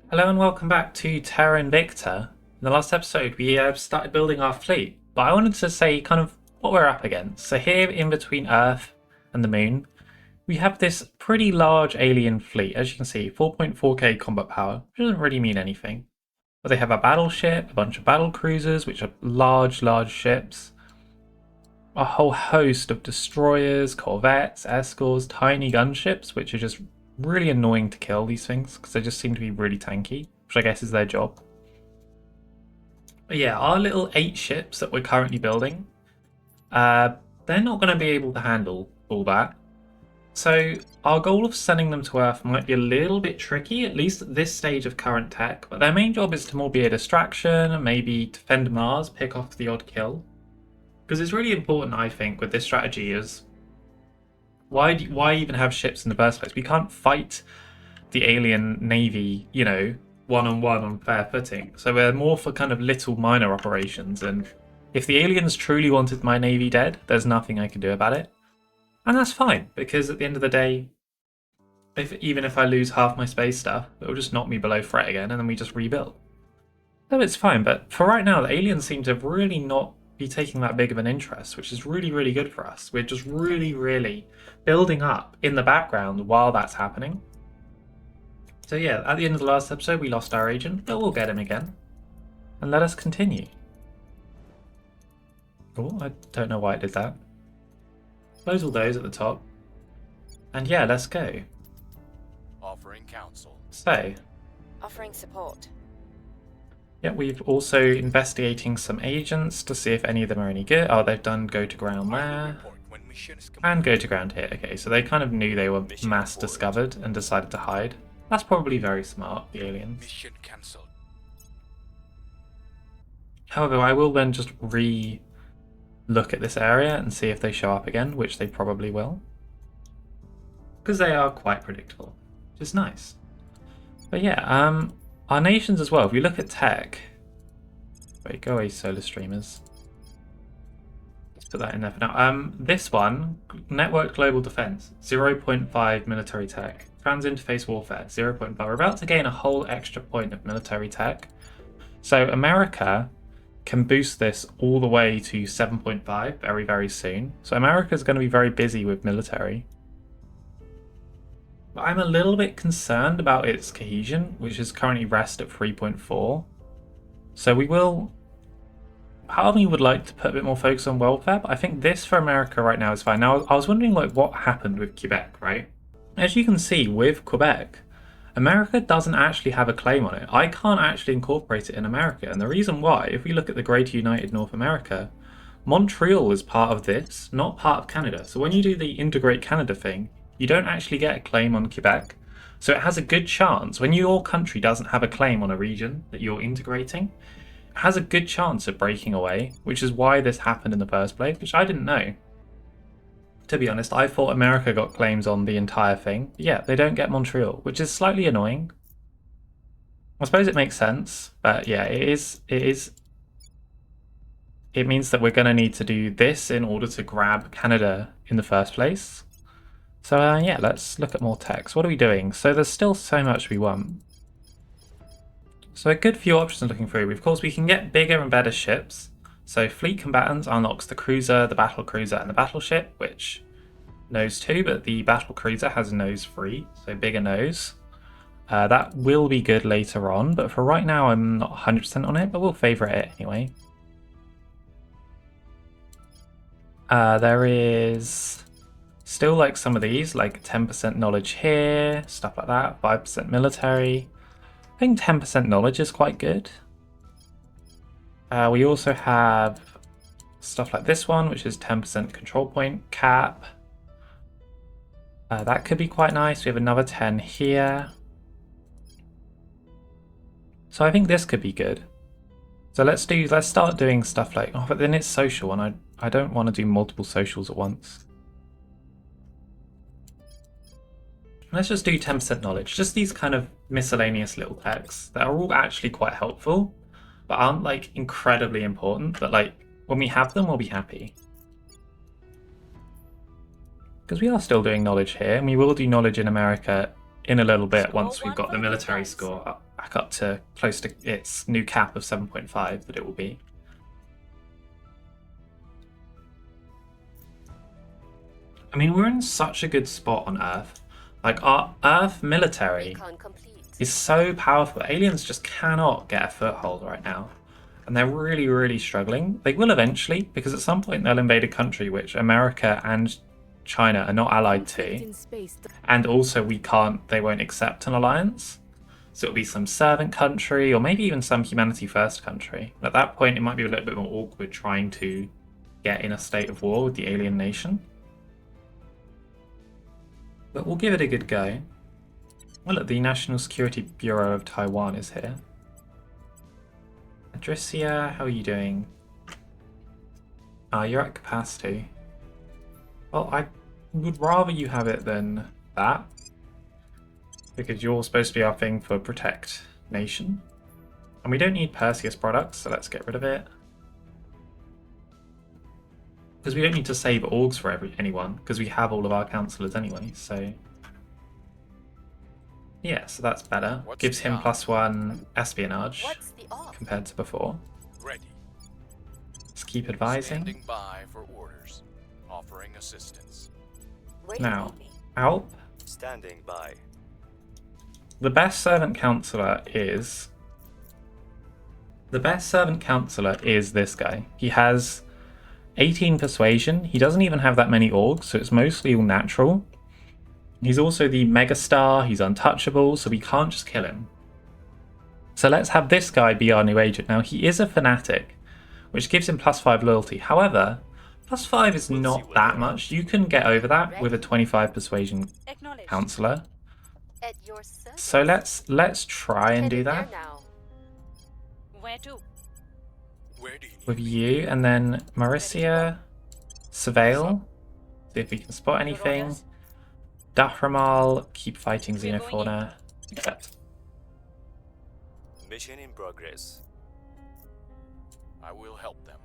Hello and welcome back to Terra Invicta. In the last episode, we started building our fleet, but I wanted to say kind of what we're up against. So here, in between Earth and the Moon, we have this pretty large alien fleet. As you can see, 4.4k combat power, which doesn't really mean anything. But they have a battleship, a bunch of battle cruisers, which are large ships, a whole host of destroyers, corvettes, escorts, tiny gunships, which are just really annoying to kill, these things, because they just seem to be really tanky, which I guess is their job. But yeah, our little 8 ships that we're currently building, they're not going to be able to handle all that. So our goal of sending them to Earth might be a little bit tricky, at least at this stage of current tech, but their main job is to more be a distraction, maybe defend Mars, pick off the odd kill. Because it's really important, I think, with this strategy is why even have ships in the first place? We can't fight the alien navy, one-on-one on fair footing. So we're more for kind of little minor operations. And if the aliens truly wanted my navy dead, there's nothing I can do about it. And that's fine, because at the end of the day, even if I lose half my space stuff, it'll just knock me below threat again, and then we just rebuild. So it's fine, but for right now, the aliens seem to really not be taking that big of an interest, which is really good for us. We're just really building up in the background while that's happening. So yeah, at the end of the last episode we lost our agent, but we'll get him again. And let us continue. Oh, I don't know why it did that. Close all those at the top. And yeah, let's go. Offering counsel. So, Offering support. yeah, we've also investigating some agents to see if any of them are any good. Oh, they've done go to ground there. And go to ground here. Okay, so they kind of knew they were mass discovered and decided to hide. That's probably very smart, the aliens. Mission cancelled. However, I will then just look at this area and see if they show up again, which they probably will. Because they are quite predictable, which is nice. But yeah, our nations as well, if you look at tech... Wait, go away, solar streamers. Let's put that in there for now. This one, Network Global Defense, 0.5 military tech. Trans-interface warfare, 0.5. We're about to gain a whole extra point of military tech. So America can boost this all the way to 7.5 very soon. So America's going to be very busy with military. But I'm a little bit concerned about its cohesion, which is currently rest at 3.4. So we will... Part of me would like to put a bit more focus on welfare, but I think this for America right now is fine. Now, I was wondering what happened with Quebec, right? As you can see with Quebec, America doesn't actually have a claim on it. I can't actually incorporate it in America. And the reason why, if we look at the Greater United North America, Montreal is part of this, not part of Canada. So when you do the Integrate Canada thing, you don't actually get a claim on Quebec. So it has a good chance, when your country doesn't have a claim on a region that you're integrating, it has a good chance of breaking away, which is why this happened in the first place, which I didn't know. To be honest, I thought America got claims on the entire thing. But yeah, they don't get Montreal, which is slightly annoying. I suppose it makes sense, but yeah, it means that we're going to need to do this in order to grab Canada in the first place. So yeah, let's look at more text. What are we doing? So there's still so much we want. So a good few options looking through. Of course, we can get bigger and better ships. So Fleet Combatants unlocks the cruiser, the battle cruiser, and the battleship, which nose 2, but the battle cruiser has nose 3, so bigger nose. That will be good later on, but for right now I'm not 100% on it, but we'll favourite it anyway. There is still like some of these, like 10% knowledge here, stuff like that, 5% military. I think 10% knowledge is quite good. We also have stuff like this one, which is 10% control point cap. That could be quite nice. We have another 10 here. So I think this could be good. So let's start doing stuff like, oh, but then it's social, and I don't want to do multiple socials at once. Let's just do 10% knowledge. Just these kind of miscellaneous little texts that are all actually quite helpful, but aren't like incredibly important, but like when we have them we'll be happy. Because we are still doing knowledge here, and we will do knowledge in America in a little bit once we've got the military score up. back up to close to its new cap of 7.5 that it will be. I mean, we're in such a good spot on Earth. Like, our Earth military Recon complete. is so powerful. Aliens just cannot get a foothold right now. And they're really, really struggling. They will eventually, because at some point they'll invade a country which America and China are not allied to. And also they won't accept an alliance. So it'll be some servant country, or maybe even some humanity first country. At that point, it might be a little bit more awkward trying to get in a state of war with the alien nation. But we'll give it a good go. Well, look, the National Security Bureau of Taiwan is here. Adricia, how are you doing? Ah, you're at capacity. Well, I would rather you have it than that. Because you're supposed to be our thing for Protect Nation. And we don't need Perseus products, so let's get rid of it. Because we don't need to save orgs for anyone, because we have all of our councillors anyway, so... Yeah, so that's better. Gives him +1 espionage compared to before. Ready. Let's keep advising. Standing by for orders. Offering assistance. Now, Alp. Standing by. The best servant councillor is... this guy. He has 18 persuasion. He doesn't even have that many orgs, so it's mostly all natural. He's also the megastar. He's untouchable, so we can't just kill him. So let's have this guy be our new agent. Now, he is a fanatic, which gives him +5 loyalty. However, +5 is not that much. You can get over that with a 25 persuasion councillor. So let's try and do that Where to? Where do you need with you, and then Maricia, surveil, see if we can spot anything. Dahramal, keep fighting Xenofauna. Accept. Mission in progress. I will help them.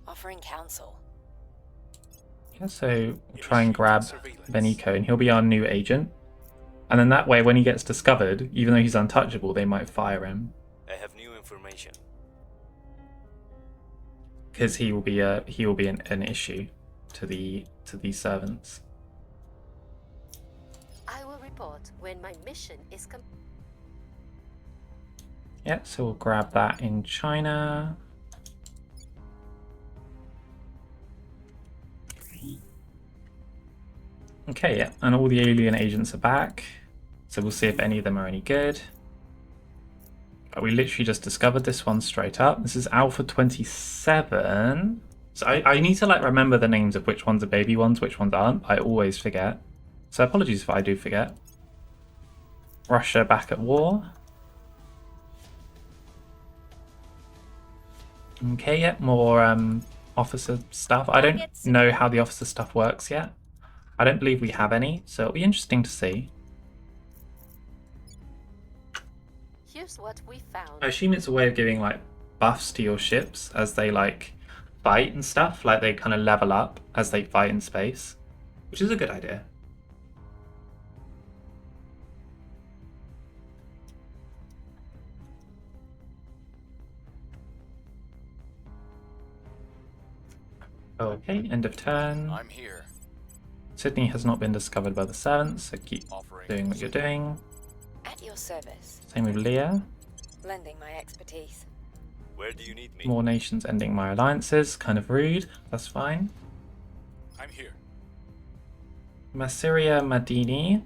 Offering counsel. Yeah, so we'll try and grab Beniko, and he'll be our new agent. And then that way, when he gets discovered, even though he's untouchable, they might fire him. I have new information. Because he will be an issue to these servants. I will report when my mission is complete. Yeah, so we'll grab that in China. Okay, yeah, and all the alien agents are back. So we'll see if any of them are any good. But we literally just discovered this one straight up. This is Alpha 27. So I need to remember the names of which ones are baby ones, which ones aren't. I always forget. So apologies if I do forget. Russia back at war. Okay, yeah, more officer stuff. I don't know how the officer stuff works yet. I don't believe we have any, so it'll be interesting to see. Here's what we found. I assume it's a way of giving buffs to your ships as they fight and stuff. They kind of level up as they fight in space, which is a good idea. Okay, end of turn. I'm here. Sydney has not been discovered by the servants, so keep doing what you're doing. At your service. Same with Leah. Lending my expertise. Where do you need me? More nations ending my alliances. Kind of rude. That's fine. I'm here. Masiria Madini.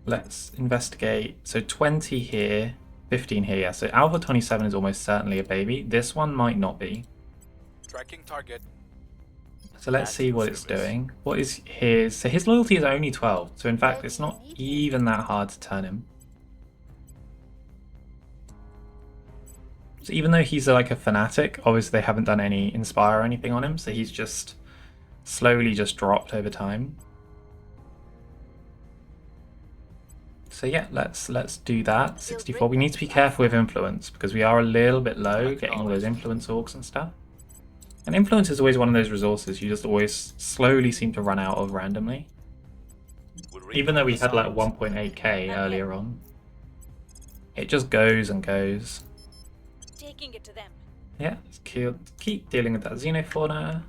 Let's investigate. So 20 here, 15 here. Yeah, so Alpha 27 is almost certainly a baby. This one might not be. Tracking target. So let's see what it's doing. What is his... So his loyalty is only 12. So in fact, it's not even that hard to turn him. So even though he's a fanatic, obviously they haven't done any inspire or anything on him. So he's just slowly just dropped over time. So yeah, let's do that. 64. We need to be careful with influence because we are a little bit low getting all those influence orgs and stuff. And influence is always one of those resources you just always slowly seem to run out of randomly. Even though we had like 1.8k earlier on. It just goes and goes. Taking it to them. Yeah, let's keep dealing with that xenofauna.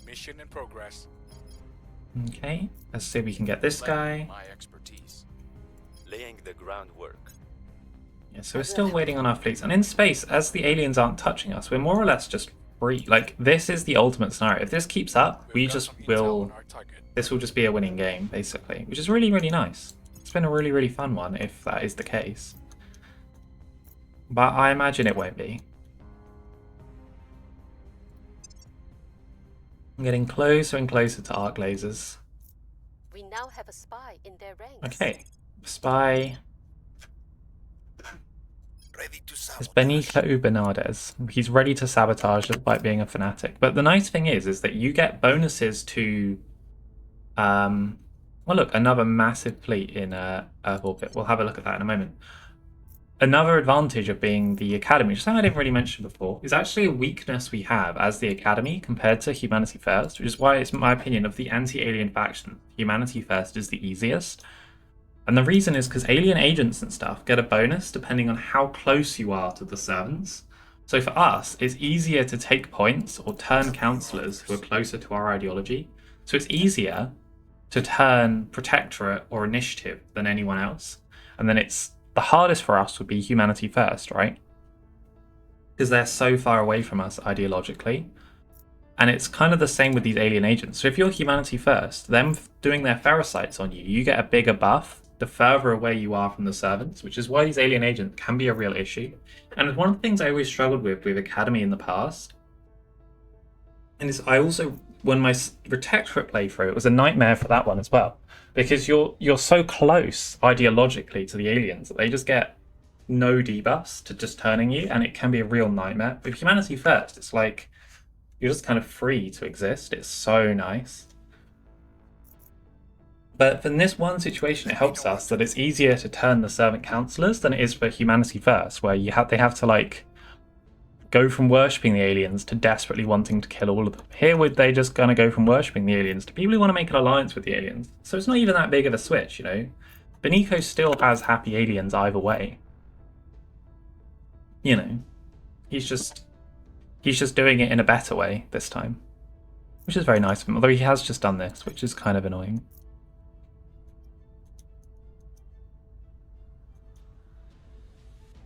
Mission in progress. Okay, let's see if we can get this guy. My expertise. Laying the groundwork. Yeah, so we're still waiting on our fleets. And in space, as the aliens aren't touching us, we're more or less just free. Like, this is the ultimate scenario. If this keeps up, we just will... This will just be a winning game, basically. Which is really, really nice. It's been a really, really fun one, if that is the case. But I imagine it won't be. I'm getting closer and closer to arc lasers. We now have a spy in their ranks. Okay, spy is Benito Bernardes. He's ready to sabotage despite being a fanatic. But the nice thing is that you get bonuses to... well, look, another massive fleet in Earth orbit. We'll have a look at that in a moment. Another advantage of being the Academy, which is something I didn't really mention before, is actually a weakness we have as the Academy compared to Humanity First, which is why it's my opinion of the anti-alien faction. Humanity First is the easiest. And the reason is because alien agents and stuff get a bonus depending on how close you are to the servants. So for us, it's easier to take points or turn councillors who are closer to our ideology. So it's easier to turn Protectorate or Initiative than anyone else. And then it's the hardest for us would be Humanity First, right? Because they're so far away from us ideologically. And it's kind of the same with these alien agents. So if you're Humanity First, them doing their ferricites on you, you get a bigger buff the further away you are from the servants, which is why these alien agents can be a real issue. And it's one of the things I always struggled with Academy in the past. And it's, I also, when my Protectorate playthrough, it was a nightmare for that one as well. Because you're so close ideologically to the aliens that they just get no debuffs to just turning you, and it can be a real nightmare. With Humanity First, it's like you're just kind of free to exist. It's so nice. But in this one situation, it helps us that it's easier to turn the servant councillors than it is for Humanity First, where they have to like go from worshipping the aliens to desperately wanting to kill all of them. Here, they just gonna go from worshipping the aliens to people who want to make an alliance with the aliens. So it's not even that big of a switch, you know. Benito still has happy aliens either way. You know, he's just doing it in a better way this time, which is very nice of him. Although he has just done this, which is kind of annoying.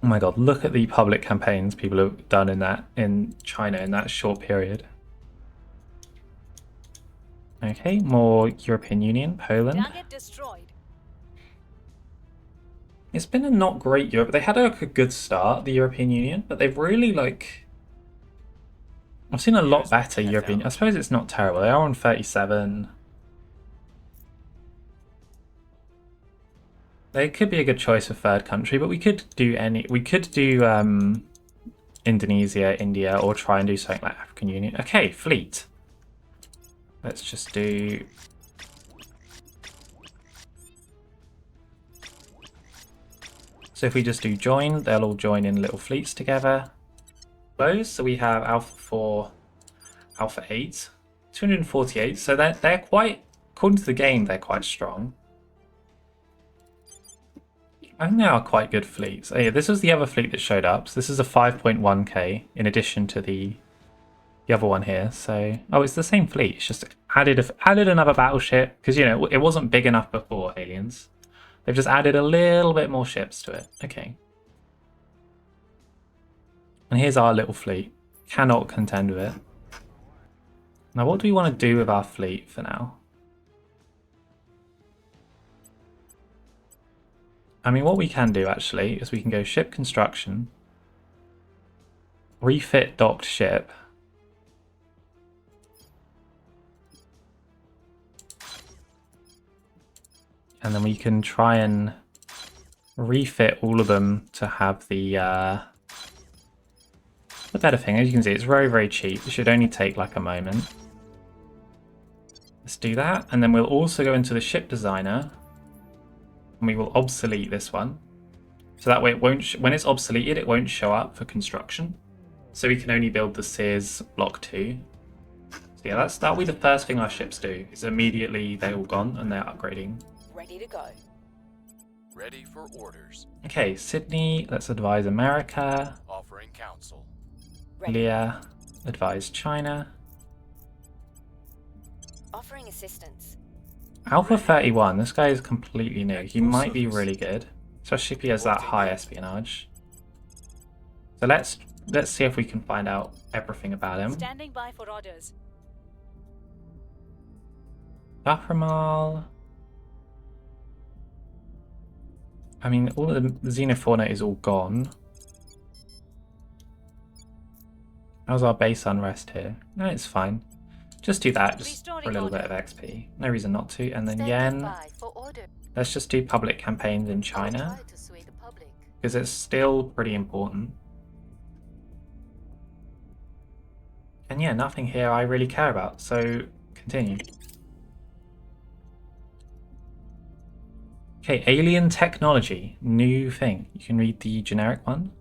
Oh my god, look at the public campaigns people have done in China in that short period. Okay, more European Union, Poland. It's been a not great Europe. They had like a good start, the European Union, but they've really like... I've seen a lot better European... I suppose it's not terrible. They are on 37. They could be a good choice for third country, but we could do Indonesia, India, or try and do something like African Union. Okay, fleet. Let's just do... So if we just do join, they'll all join in little fleets together. Those, so we have Alpha 4, Alpha 8, 248. So they're quite, according to the game, they're quite strong. I think they are quite good fleets. Oh yeah, this was the other fleet that showed up. So this is a 5.1k in addition to the other one here. So, oh, it's the same fleet. It's just added another battleship because, you know, it wasn't big enough before, aliens. They've just added a little bit more ships to it. Okay. And here's our little fleet. Cannot contend with it. Now, what do we want to do with our fleet for now? I mean, what we can do actually is we can go ship construction, refit docked ship, and then we can try and refit all of them to have the better thing. As you can see, it's very, very cheap. It should only take like a moment. Let's do that, and then we'll also go into the ship designer. And we will obsolete this one. So that way it won't, when it's obsoleted, it won't show up for construction. So we can only build the Sears Block 2. So yeah, that'll be the first thing our ships do, is immediately they're all gone and they're upgrading. Ready to go. Ready for orders. Okay, Sydney, let's advise America. Offering counsel. Ready. Leah, advise China. Offering assistance. Alpha 31, this guy is completely new. He might be really good, especially if he has that high espionage. So let's see if we can find out everything about him. Standing by for orders. Bahramal. I mean, all of the Xenofauna is all gone. How's our base unrest here? No, it's fine. Just do that, just for a little bit of XP. No reason not to. And then Yen. Let's just do public campaigns in China, because it's still pretty important. And yeah, nothing here I really care about, so continue. Okay, alien technology, new thing. You can read the generic one.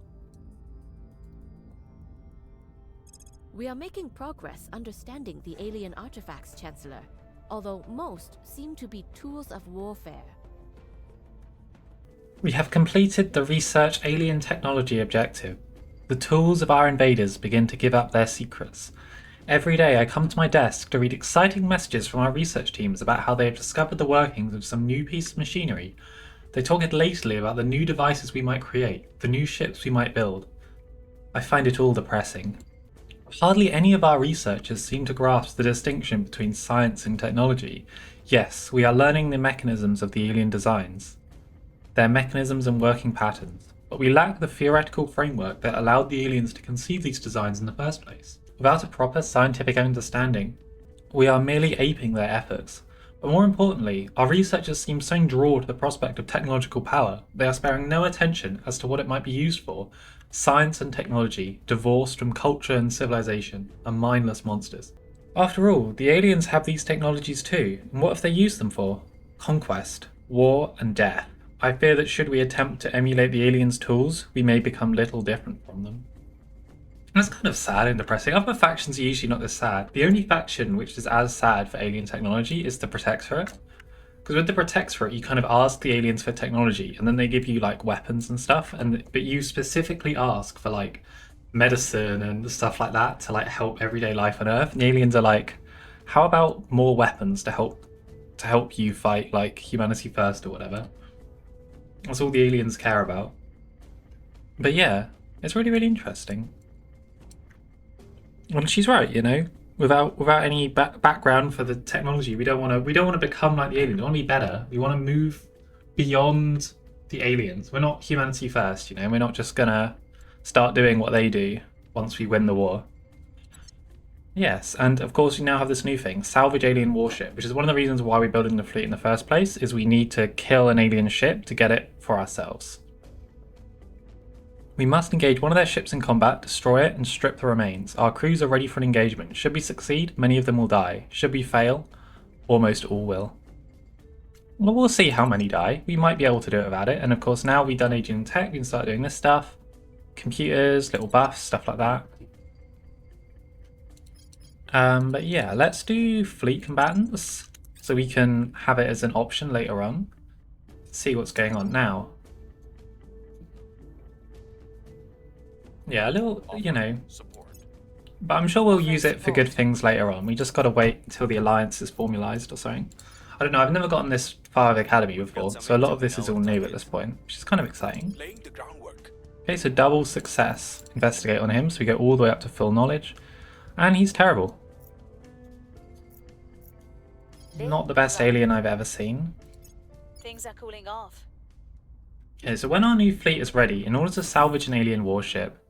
We are making progress understanding the alien artifacts, Chancellor, although most seem to be tools of warfare. We have completed the research alien technology objective. The tools of our invaders begin to give up their secrets. Every day I come to my desk to read exciting messages from our research teams about how they have discovered the workings of some new piece of machinery. They talk elatedly about the new devices we might create, the new ships we might build. I find it all depressing. Hardly any of our researchers seem to grasp the distinction between science and technology. Yes, we are learning the mechanisms of the alien designs, their mechanisms and working patterns, but we lack the theoretical framework that allowed the aliens to conceive these designs in the first place. Without a proper scientific understanding, we are merely aping their efforts. But more importantly, our researchers seem so drawn to the prospect of technological power, they are sparing no attention as to what it might be used for. Science and technology, divorced from culture and civilization, are mindless monsters. After all, the aliens have these technologies too, and what have they used them for? Conquest, war, and death. I fear that should we attempt to emulate the aliens' tools, we may become little different from them. That's kind of sad and depressing. Other factions are usually not this sad. The only faction which is as sad for alien technology is the Protectorate. Because with the Protectorate, you kind of ask the aliens for technology, and then they give you like weapons and stuff, but you specifically ask for like medicine and stuff like that to like help everyday life on Earth. And the aliens are like, how about more weapons to help you fight like humanity first or whatever? That's all the aliens care about. But yeah, it's really, really interesting. And she's right, you know. Without any background for the technology, we don't want to become like the aliens. We want to be better. We want to move beyond the aliens. We're not humanity first, you know. We're not just gonna start doing what they do once we win the war. Yes, and of course we now have this new thing, salvage alien warship, which is one of the reasons why we're building the fleet in the first place. Is we need to kill an alien ship to get it for ourselves. We must engage one of their ships in combat, destroy it, and strip the remains. Our crews are ready for an engagement. Should we succeed, many of them will die. Should we fail, almost all will. Well, we'll see how many die. We might be able to do it without it. And of course, now we've done aging and tech, we can start doing this stuff. Computers, little buffs, stuff like that. But yeah, let's do fleet combatants, so we can have it as an option later on. See what's going on now. Yeah, a little, you know, but I'm sure we'll use it for good things later on. We just gotta wait until the alliance is formalized or something. I don't know, I've never gotten this far of the academy before, so a lot of this is all new at this point, which is kind of exciting. Okay, so double success. Investigate on him, so we go all the way up to full knowledge. And he's terrible. Not the best alien I've ever seen. Things are cooling off. Okay, so when our new fleet is ready, in order to salvage an alien warship,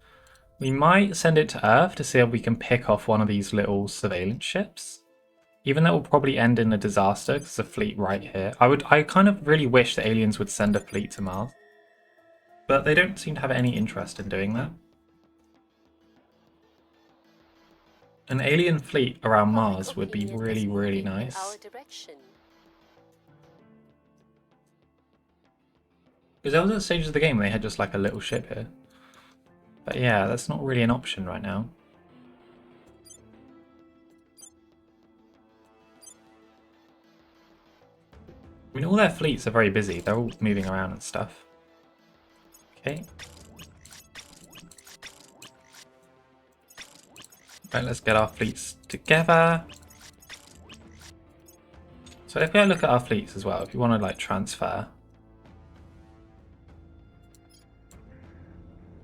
we might send it to Earth to see if we can pick off one of these little surveillance ships. Even though it will probably end in a disaster, because there's a fleet right here. I kind of really wish the aliens would send a fleet to Mars. But they don't seem to have any interest in doing that. An alien fleet around Mars would be really, really nice. Because there was a stage of the game where they had just like a little ship here. But yeah, that's not really an option right now. I mean, all their fleets are very busy. They're all moving around and stuff. Okay. Right, let's get our fleets together. So if we look at our fleets as well, if you want to like transfer.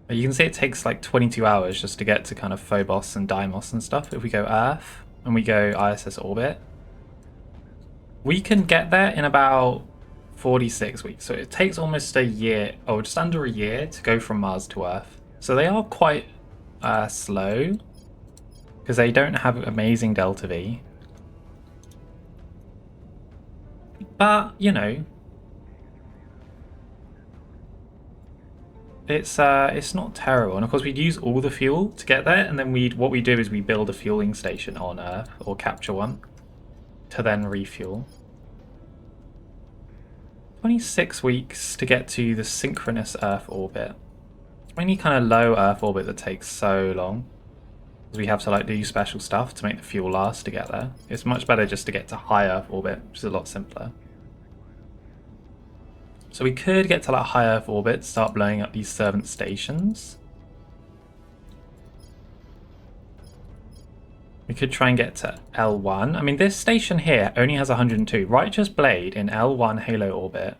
You can see it takes like 22 hours just to get to kind of Phobos and Deimos and stuff. If we go Earth and we go ISS orbit, we can get there in about 46 weeks. So it takes almost a year, or just under a year, to go from Mars to Earth. So they are quite slow because they don't have amazing Delta V. But, you know, it's not terrible. And of course we'd use all the fuel to get there, and then what we do is we build a fueling station on Earth, or capture one, to then refuel. 26 weeks to get to the synchronous Earth orbit. Any kind of low Earth orbit that takes so long, because we have to like do special stuff to make the fuel last to get there. It's much better just to get to high Earth orbit, which is a lot simpler. So we could get to like high Earth orbit, start blowing up these servant stations. We could try and get to L1. I mean, this station here only has 102. Righteous Blade in L1 Halo orbit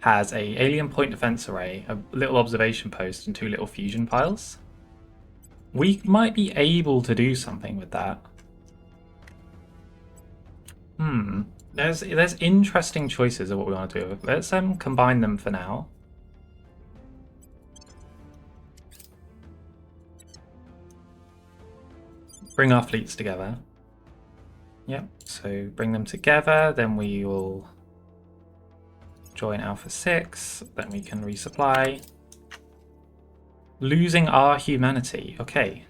has a alien point defense array, a little observation post, and 2 little fusion piles. We might be able to do something with that. There's interesting choices of what we want to do. Let's combine them for now. Bring our fleets together. Yep, so bring them together, then we will join Alpha 6, then we can resupply. Losing our humanity, okay.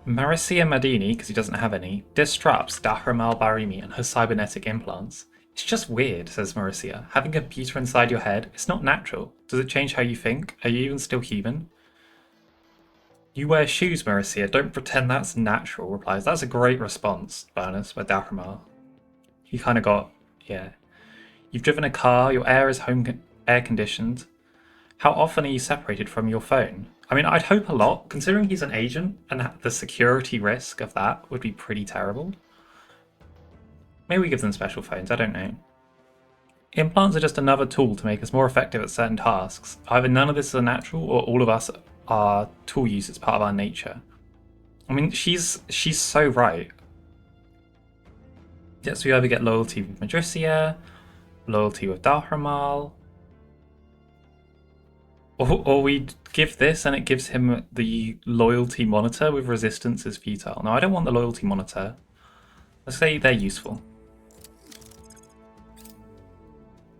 Marisia Madini, because he doesn't have any, disrupts Dahramal Barimi and her cybernetic implants. It's just weird, says Marisia. Having a computer inside your head, it's not natural. Does it change how you think? Are you even still human? You wear shoes, Marisia. Don't pretend that's natural, replies. That's a great response, Burnus, by Dahramal. You kind of got, yeah. You've driven a car, your air is air conditioned. How often are you separated from your phone? I mean, I'd hope a lot, considering he's an agent, and the security risk of that would be pretty terrible. Maybe we give them special phones, I don't know. Implants are just another tool to make us more effective at certain tasks. Either none of this is natural, or all of us are tool use, it's part of our nature. I mean, she's so right. Yes, we either get loyalty with Madrisia, loyalty with Dahramal, or we give this and it gives him the loyalty monitor with resistance is futile. No, I don't want the loyalty monitor. Let's say they're useful.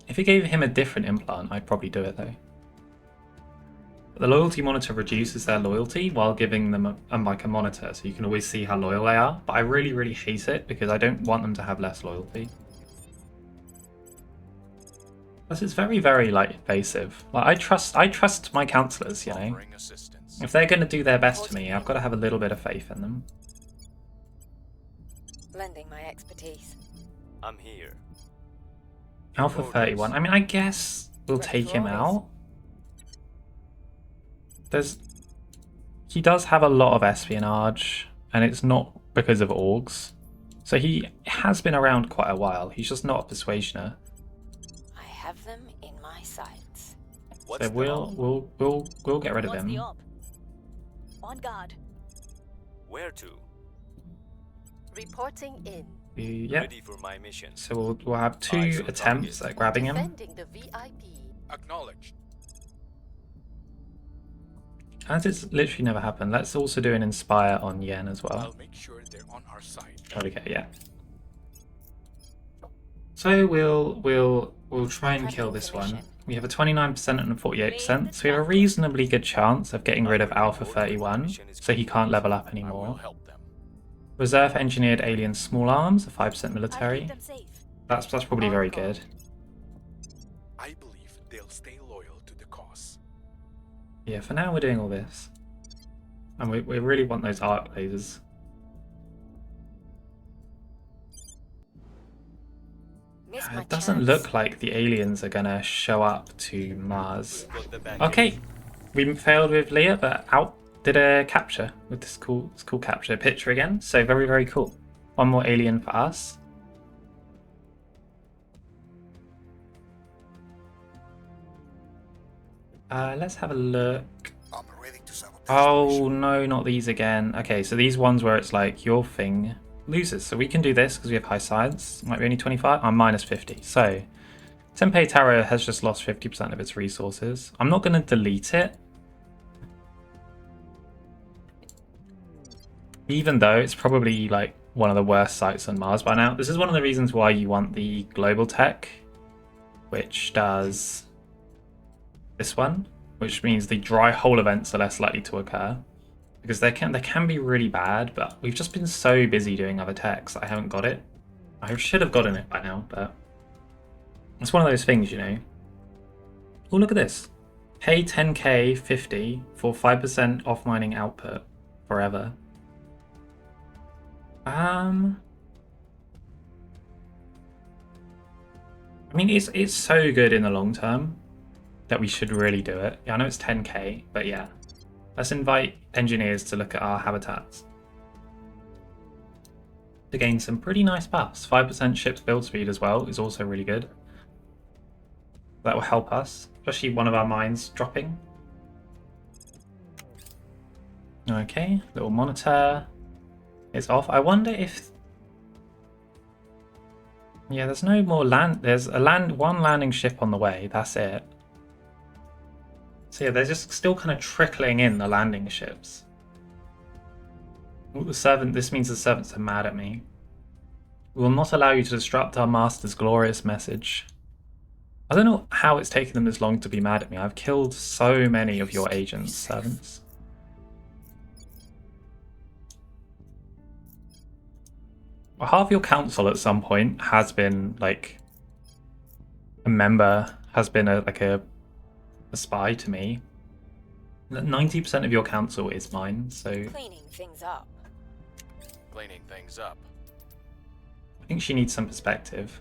If it gave him a different implant, I'd probably do it though. But the loyalty monitor reduces their loyalty while giving them a monitor, so you can always see how loyal they are. But I really, really hate it because I don't want them to have less loyalty. Plus, it's very, very like invasive. Like I trust my counselors, you know. If they're going to do their best for me, I've got to have a little bit of faith in them. Lending my expertise. I'm here. Alpha 31. I mean, I guess we'll take him out. He does have a lot of espionage, and it's not because of orgs. So he has been around quite a while. He's just not a persuasioner. I have them in my sights. So we'll get rid of What's him. the op? On guard. Where to? Reporting in. Yep. Ready for my mission. So we'll have 2 attempts at grabbing him. Defending the VIP. Acknowledged. As it's literally never happened, let's also do an Inspire on Yen as well. I'll make sure they're on our side. There we go, yeah. So we'll try and kill this one. We have a 29% and a 48%, so we have a reasonably good chance of getting rid of Alpha 31, so he can't level up I will anymore. help them. Reserve engineered alien small arms, a 5% I'll keep military. them safe. That's probably very good. I believe they'll stay loyal to the cause. Yeah, for now we're doing all this. And we really want those arc lasers. Missed my It doesn't chance. look like the aliens are gonna show up to Mars. Got the baggage. Okay, we failed with Leah, but did a capture with this cool capture picture again. So very, very cool. One more alien for us. Let's have a look. Oh no, not these again. Okay, so these ones where it's like your thing loses. So we can do this because we have high science. Might be only 25. I'm minus 50. So Terra has just lost 50% of its resources. I'm not going to delete it. Even though it's probably like one of the worst sites on Mars by now. This is one of the reasons why you want the global tech, which does this one, which means the dry hole events are less likely to occur. Because they can be really bad, but we've just been so busy doing other techs that I haven't got it. I should have gotten it by now, but it's one of those things, you know. Oh, look at this. Pay 10k 50 for 5% off mining output forever. I mean, it's so good in the long term that we should really do it. Yeah, I know it's 10k, but yeah. Let's invite engineers to look at our habitats to gain some pretty nice buffs. 5% ship's build speed as well is also really good. That will help us, especially one of our mines dropping. Okay, little monitor is off. I wonder if... Yeah, there's no more land. There's one landing ship on the way. That's it. So yeah, they're just still kind of trickling in the landing ships. Ooh, this means the servants are mad at me. We will not allow you to disrupt our master's glorious message. I don't know how it's taken them this long to be mad at me. I've killed so many of your agents, servants. Well, half your council at some point has been like a member, has been a spy to me. 90% of your council is mine, so Cleaning things up. Cleaning things up. I think she needs some perspective.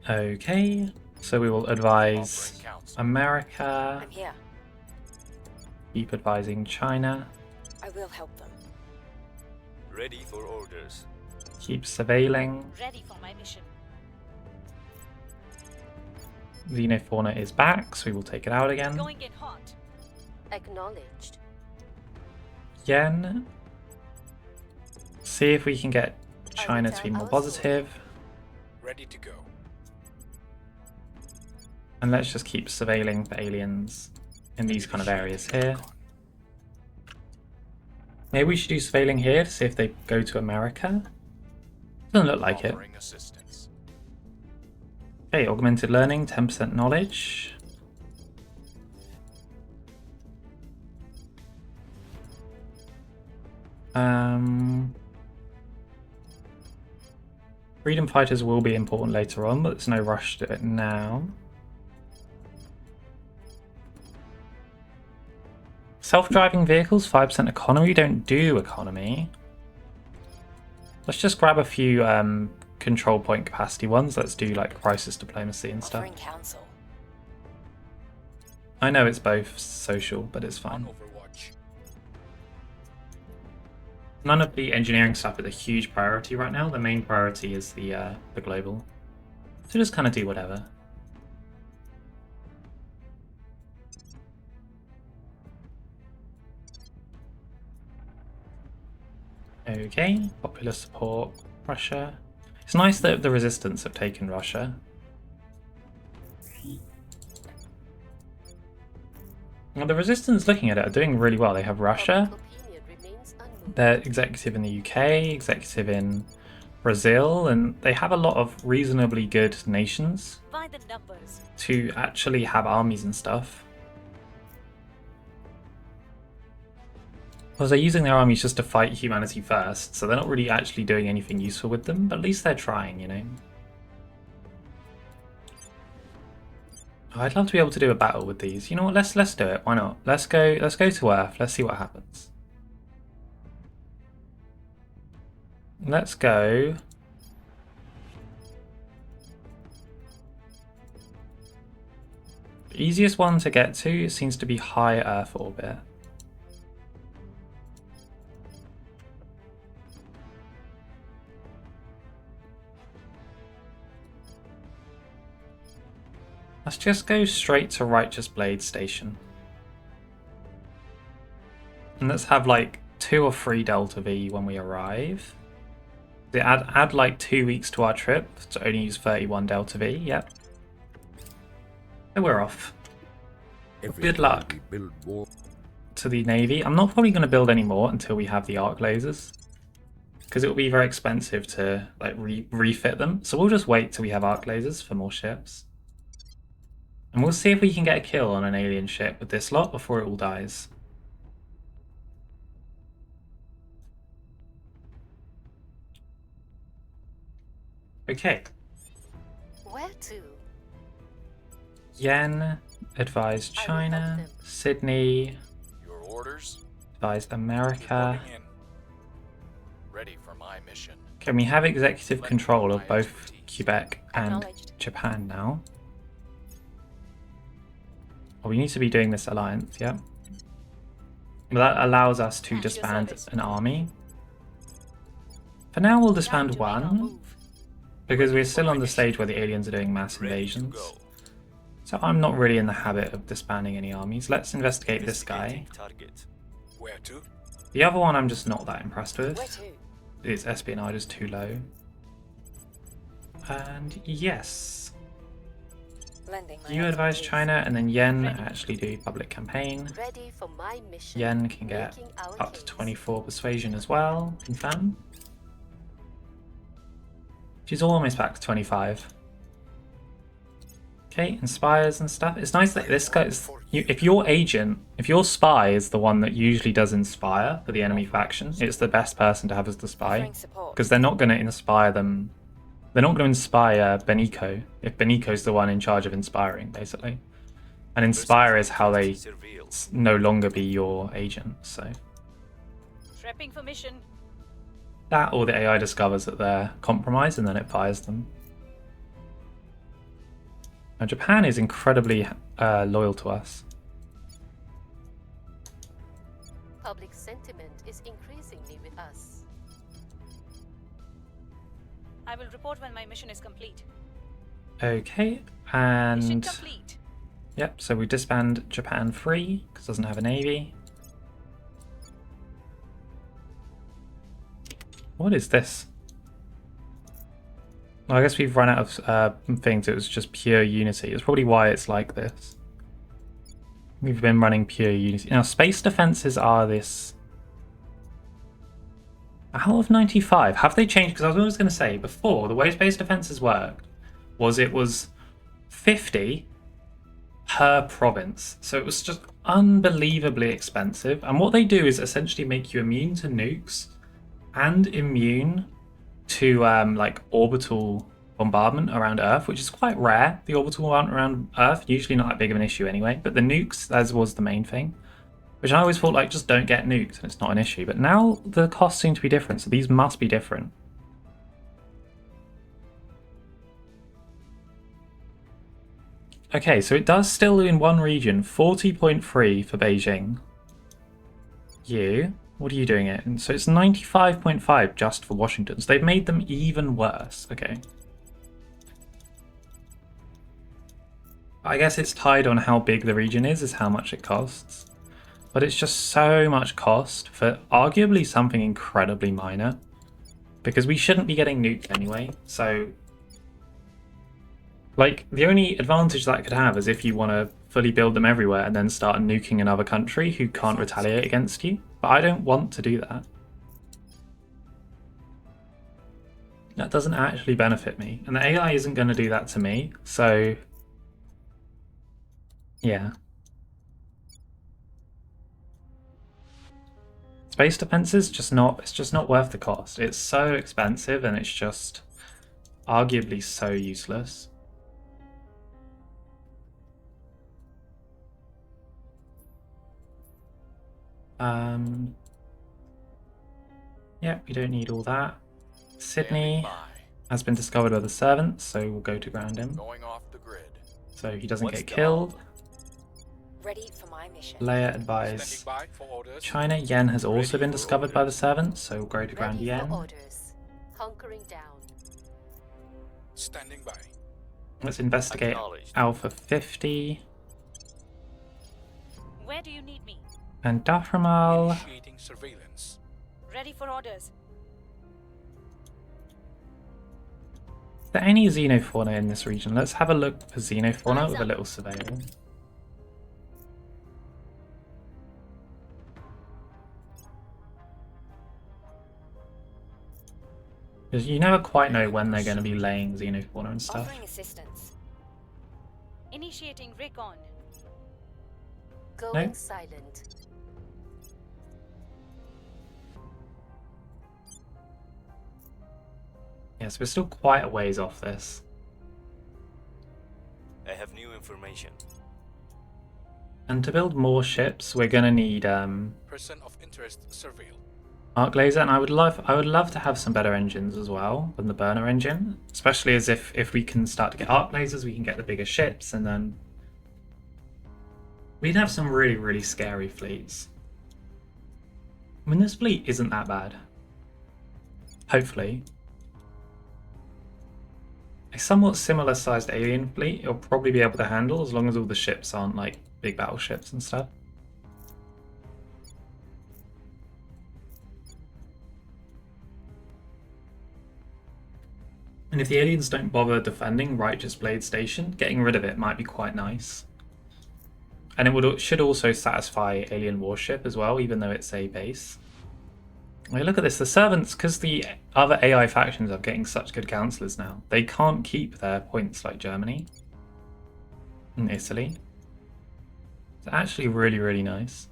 Okay, so we will advise Offering counsel. America, I'm here. keep advising China, I will help them. Ready for orders. keep surveilling. Ready for my mission. Xenofauna is back, so we will take it out again. Going in hot. Acknowledged. Yen. See if we can get China to be more positive. Ready to go. And let's just keep surveilling for aliens in these kind of areas here. Maybe we should do surveilling here to see if they go to America. Doesn't look like it. Offering assistance. Okay, augmented learning, 10% knowledge. Freedom fighters will be important later on, but there's no rush to it now. Self-driving vehicles, 5% economy. We don't do economy. Let's just grab a few control point capacity ones. Let's do like crisis diplomacy and stuff. Offering counsel. I know it's both social, but it's fine. On Overwatch. None of the engineering stuff is a huge priority right now. The main priority is the global. So just kind of do whatever. Okay, popular support, Russia. It's nice that the resistance have taken Russia. Well, the resistance, looking at it, are doing really well. They have Russia, Public opinion remains unmoved. they're executive in the UK, executive in Brazil, and they have a lot of reasonably good nations By the numbers. to actually have armies and stuff. Because they're using their armies just to fight humanity first, so they're not really actually doing anything useful with them, but at least they're trying, you know? Oh, I'd love to be able to do a battle with these. You know what? Let's do it. Why not? Let's go to Earth. Let's see what happens. Let's go. The easiest one to get to seems to be high Earth orbit. Let's just go straight to Righteous Blade Station. And let's have like 2 or 3 Delta V when we arrive. Add like 2 weeks to our trip to only use 31 Delta V, yep. So we're off. Good luck to the Navy. I'm not probably going to build any more until we have the arc lasers, because it will be very expensive to like refit them. So we'll just wait till we have arc lasers for more ships. And we'll see if we can get a kill on an alien ship with this lot before it all dies. Okay. Where to? Yen advised China. them. Sydney Your orders? advised America. Reporting in. Ready for my mission. Can we have executive Lend control my of both expertise. Quebec and Acknowledged. Japan now? Oh, we need to be doing this alliance, yeah. But that allows us to At your disband service. an army. For now, we'll Time disband to make our one, move. because we're still on the stage where the aliens are doing mass Ready to invasions. go. So I'm not really in the habit of disbanding any armies. Let's investigate this guy. Investigating target. Where to? The other one I'm just not that impressed Where with. to? Its espionage is too low. And yes, Lending my you advise expertise. China, and then Yen Ready. actually do public campaign. Ready for my mission. Yen can get Making our up to case. 24 persuasion as well. Confirm. She's almost back to 25. Okay, inspires and stuff. It's nice that this guy's... if your agent, if your spy is the one that usually does inspire for the enemy faction, it's the best person to have as the spy. Offering support. Because they're not going to inspire them. They're not going to inspire Benico if Benico's the one in charge of inspiring, basically. And inspire is how they Surveillance. no longer be your agent, so... Prepping for mission. That, or the AI discovers that they're compromised and then it fires them. Now, Japan is incredibly loyal to us. Public sentiment is increasingly with us. I will report when my mission is complete. Okay, Mission and... complete. Yep, so we disband Japan free, because it doesn't have a navy. What is this? Well, I guess we've run out of things. It was just pure Unity. It's probably why it's like this. We've been running pure Unity. Now, space defenses are this... Out of 95, have they changed? Because I was always going to say, before, the way space defenses worked was it was 50 per province. So it was just unbelievably expensive. And what they do is essentially make you immune to nukes and immune to like orbital bombardment around Earth, which is quite rare. The orbital bombardment around Earth, usually not that big of an issue anyway. But the nukes, as was the main thing. Which I always thought, like, just don't get nuked and it's not an issue. But now the costs seem to be different, so these must be different. Okay, so it does still in one region, 40.3 for Beijing. You, what are you doing it? And so it's 95.5 just for Washington. So they've made them even worse. Okay. I guess it's tied on how big the region is how much it costs. But it's just so much cost for arguably something incredibly minor. Because we shouldn't be getting nuked anyway, so... Like, the only advantage that could have is if you want to fully build them everywhere and then start nuking another country who can't retaliate against you. But I don't want to do that. That doesn't actually benefit me. And the AI isn't going to do that to me, so... Yeah. Space defense is just not, it's just not worth the cost. It's so expensive and it's just arguably so useless. Yeah, we don't need all that. Standing Sydney by. has been discovered by the servants, so we'll go to ground him. Going off the grid. So he doesn't What's get the killed. Ready for my mission. Leia Standing advised by for orders. China. Yen has also Ready been for discovered by the orders. servants, so we'll go to ground Ready Yen. for orders. Hunkering down. Standing by. Let's investigate Acknowledged. Alpha 50 Where do you need me? and Daframal. Initiating surveillance. Ready for orders. Is there any xenofauna in this region? Let's have a look for xenofauna Eyes with a up. little surveil. Because you never quite know when they're going to be laying xenofauna and stuff. Offering assistance. Initiating recon. Going silent. Yes, we're still quite a ways off this. I have new information. And to build more ships, we're going to need Person of interest surveil. arc laser, and I would love to have some better engines as well than the burner engine, especially as if we can start to get arc lasers, we can get the bigger ships, and then we'd have some really scary fleets. I mean, this fleet isn't that bad. Hopefully. A somewhat similar sized alien fleet it'll probably be able to handle as long as all the ships aren't like big battleships and stuff. And if the aliens don't bother defending Righteous Blade Station, getting rid of it might be quite nice. And should also satisfy alien warship as well, even though it's a base. I mean, look at this, the servants, because the other AI factions are getting such good councillors now, they can't keep their points like Germany and Italy. It's actually really nice.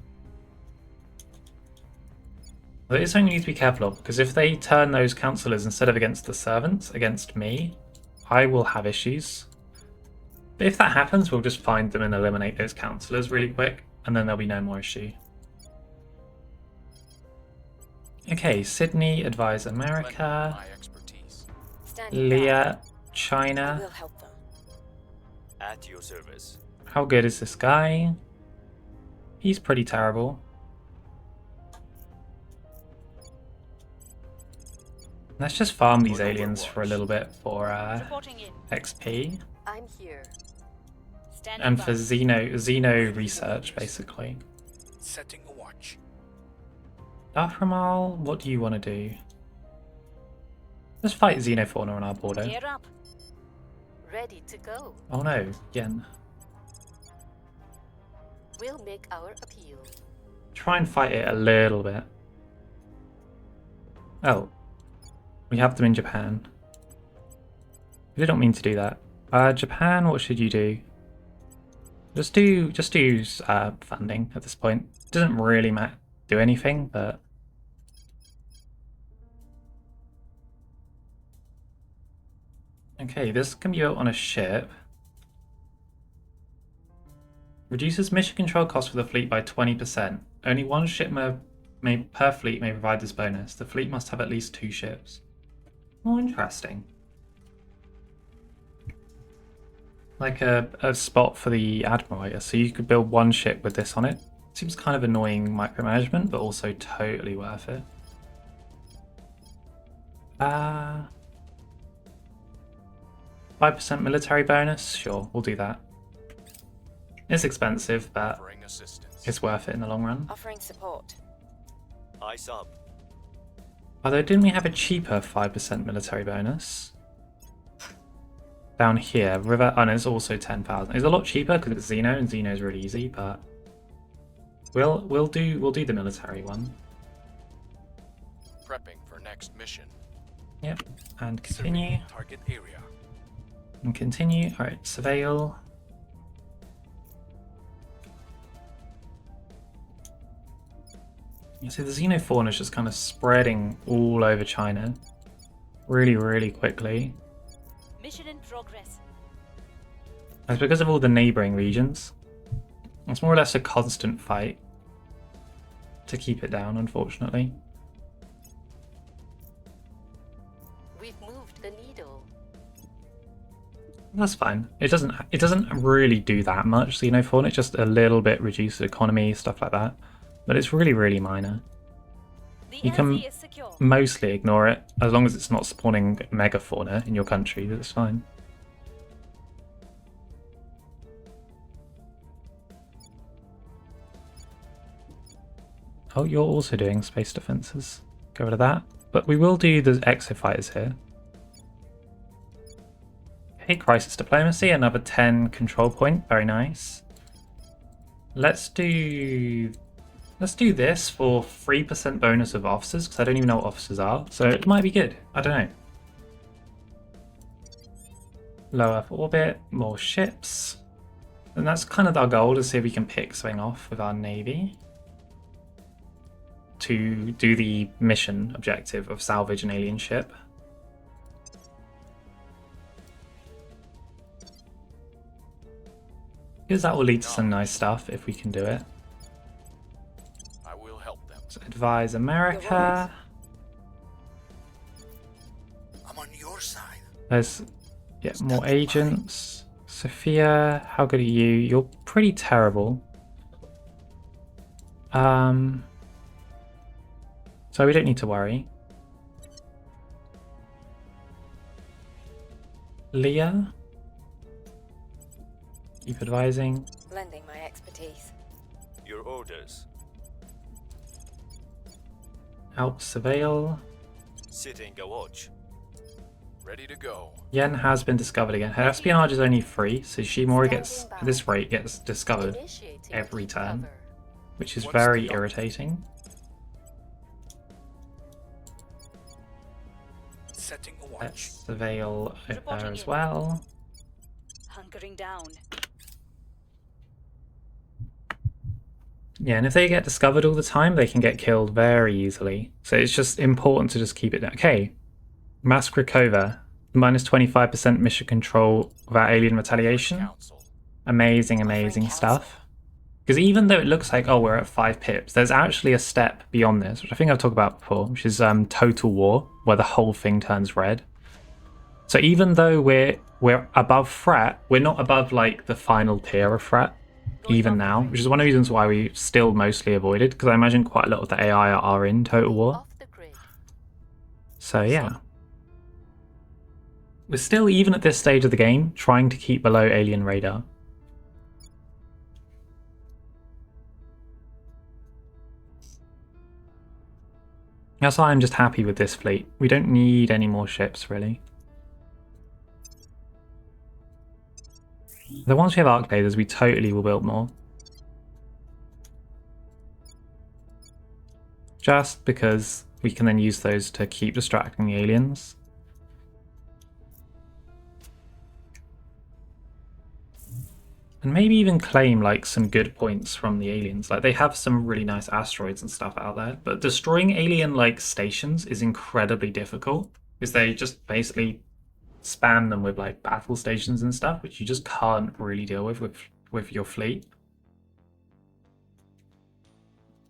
But it's something we need to be careful of, because if they turn those councillors instead of against the servants, against me, I will have issues. But if that happens, we'll just find them and eliminate those councillors really quick, and then there'll be no more issue. Okay, Sydney, advise America. My expertise. Standing Leah, by. I China. will help them. At your service. How good is this guy? He's pretty terrible. Let's just farm these aliens for a little bit for Reporting in. XP I'm here. Standing and by. for Xeno research, basically. Setting a watch. Daframal, what do you want to do? Let's fight Xenofauna on our border. Gear up. Ready to go. Oh no, Yen. We'll make our appeal. Try and fight it a little bit. Oh. We have them in Japan. We did not mean to do that. Japan, what should you do? Just do funding at this point. Doesn't really do anything, but okay, this can be built on a ship. Reduces mission control cost for the fleet by 20%. Only one ship per fleet may provide this bonus. The fleet must have at least 2 ships. Oh, interesting. Like a spot for the admiral, I guess. So you could build one ship with this on it. Seems kind of annoying micromanagement, but also totally worth it. 5% military bonus? Sure, we'll do that. It's expensive, but Offering assistance. it's worth it in the long run. Offering support. Eyes up. Although, didn't we have a cheaper 5% military bonus? Down here, River, and it's also 10,000. It's a lot cheaper because it's Xeno, and Xeno is really easy, but we'll do the military one. Prepping for next mission. Yep, and continue, Surveying target area. and continue. All right, surveil. You see, the xenofauna is just kind of spreading all over China, really quickly. Mission in progress. It's because of all the neighbouring regions. It's more or less a constant fight. to keep it down, unfortunately. We've moved the needle. That's fine. It doesn't really do that much, Xenophon. It just a little bit reduces economy, stuff like that. But it's really, really minor. The You can LZ is secure. mostly ignore it, as long as it's not spawning megafauna in your country, that's fine. Oh, you're also doing space defenses. Go rid of that. But we will do the exofighters here. Okay, crisis diplomacy, another 10 control point, very nice. Let's do this for 3% bonus of officers, because I don't even know what officers are, so it might be good. I don't know. Low Earth orbit, more ships. And that's kind of our goal, to see if we can pick something off with our navy to do the mission objective of salvage an alien ship. Because that will lead to some nice stuff if we can do it. I will help them. So advise America. I'm on your side. There's more agents. Sophia, how good are you? You're pretty terrible. So we don't need to worry. Leah, keep advising. Lending my expertise. Your orders. Help surveil. Sitting a watch. Ready to go. Yen has been discovered again. Her espionage is only 3, so she more gets, at this rate, gets discovered Initiating every deep turn, cover. which is What's very the- irritating. Setting a watch. Let's surveil over there Reporting as in. well. Hunkering down. Yeah, and if they get discovered all the time, they can get killed very easily. So it's just important to just keep it down. Okay, Maskrikova, minus 25% mission control without alien retaliation. Council. Amazing, amazing stuff. Because even though it looks like, oh, we're at 5 pips, there's actually a step beyond this, which I think I've talked about before, which is Total War, where the whole thing turns red. So even though we're above threat, we're not above like the final tier of threat, even now, which is one of the reasons why we still mostly avoided, because I imagine quite a lot of the AI are in Total War. Off the grid. So yeah. We're still, even at this stage of the game, trying to keep below alien radar. That's why I'm just happy with this fleet. We don't need any more ships, really. The ones we have arc lasers, we totally will build more. Just because we can then use those to keep distracting the aliens. And maybe even claim like some good points from the aliens. Like they have some really nice asteroids and stuff out there, but destroying alien like stations is incredibly difficult because they just basically spam them with like battle stations and stuff, which you just can't really deal with your fleet.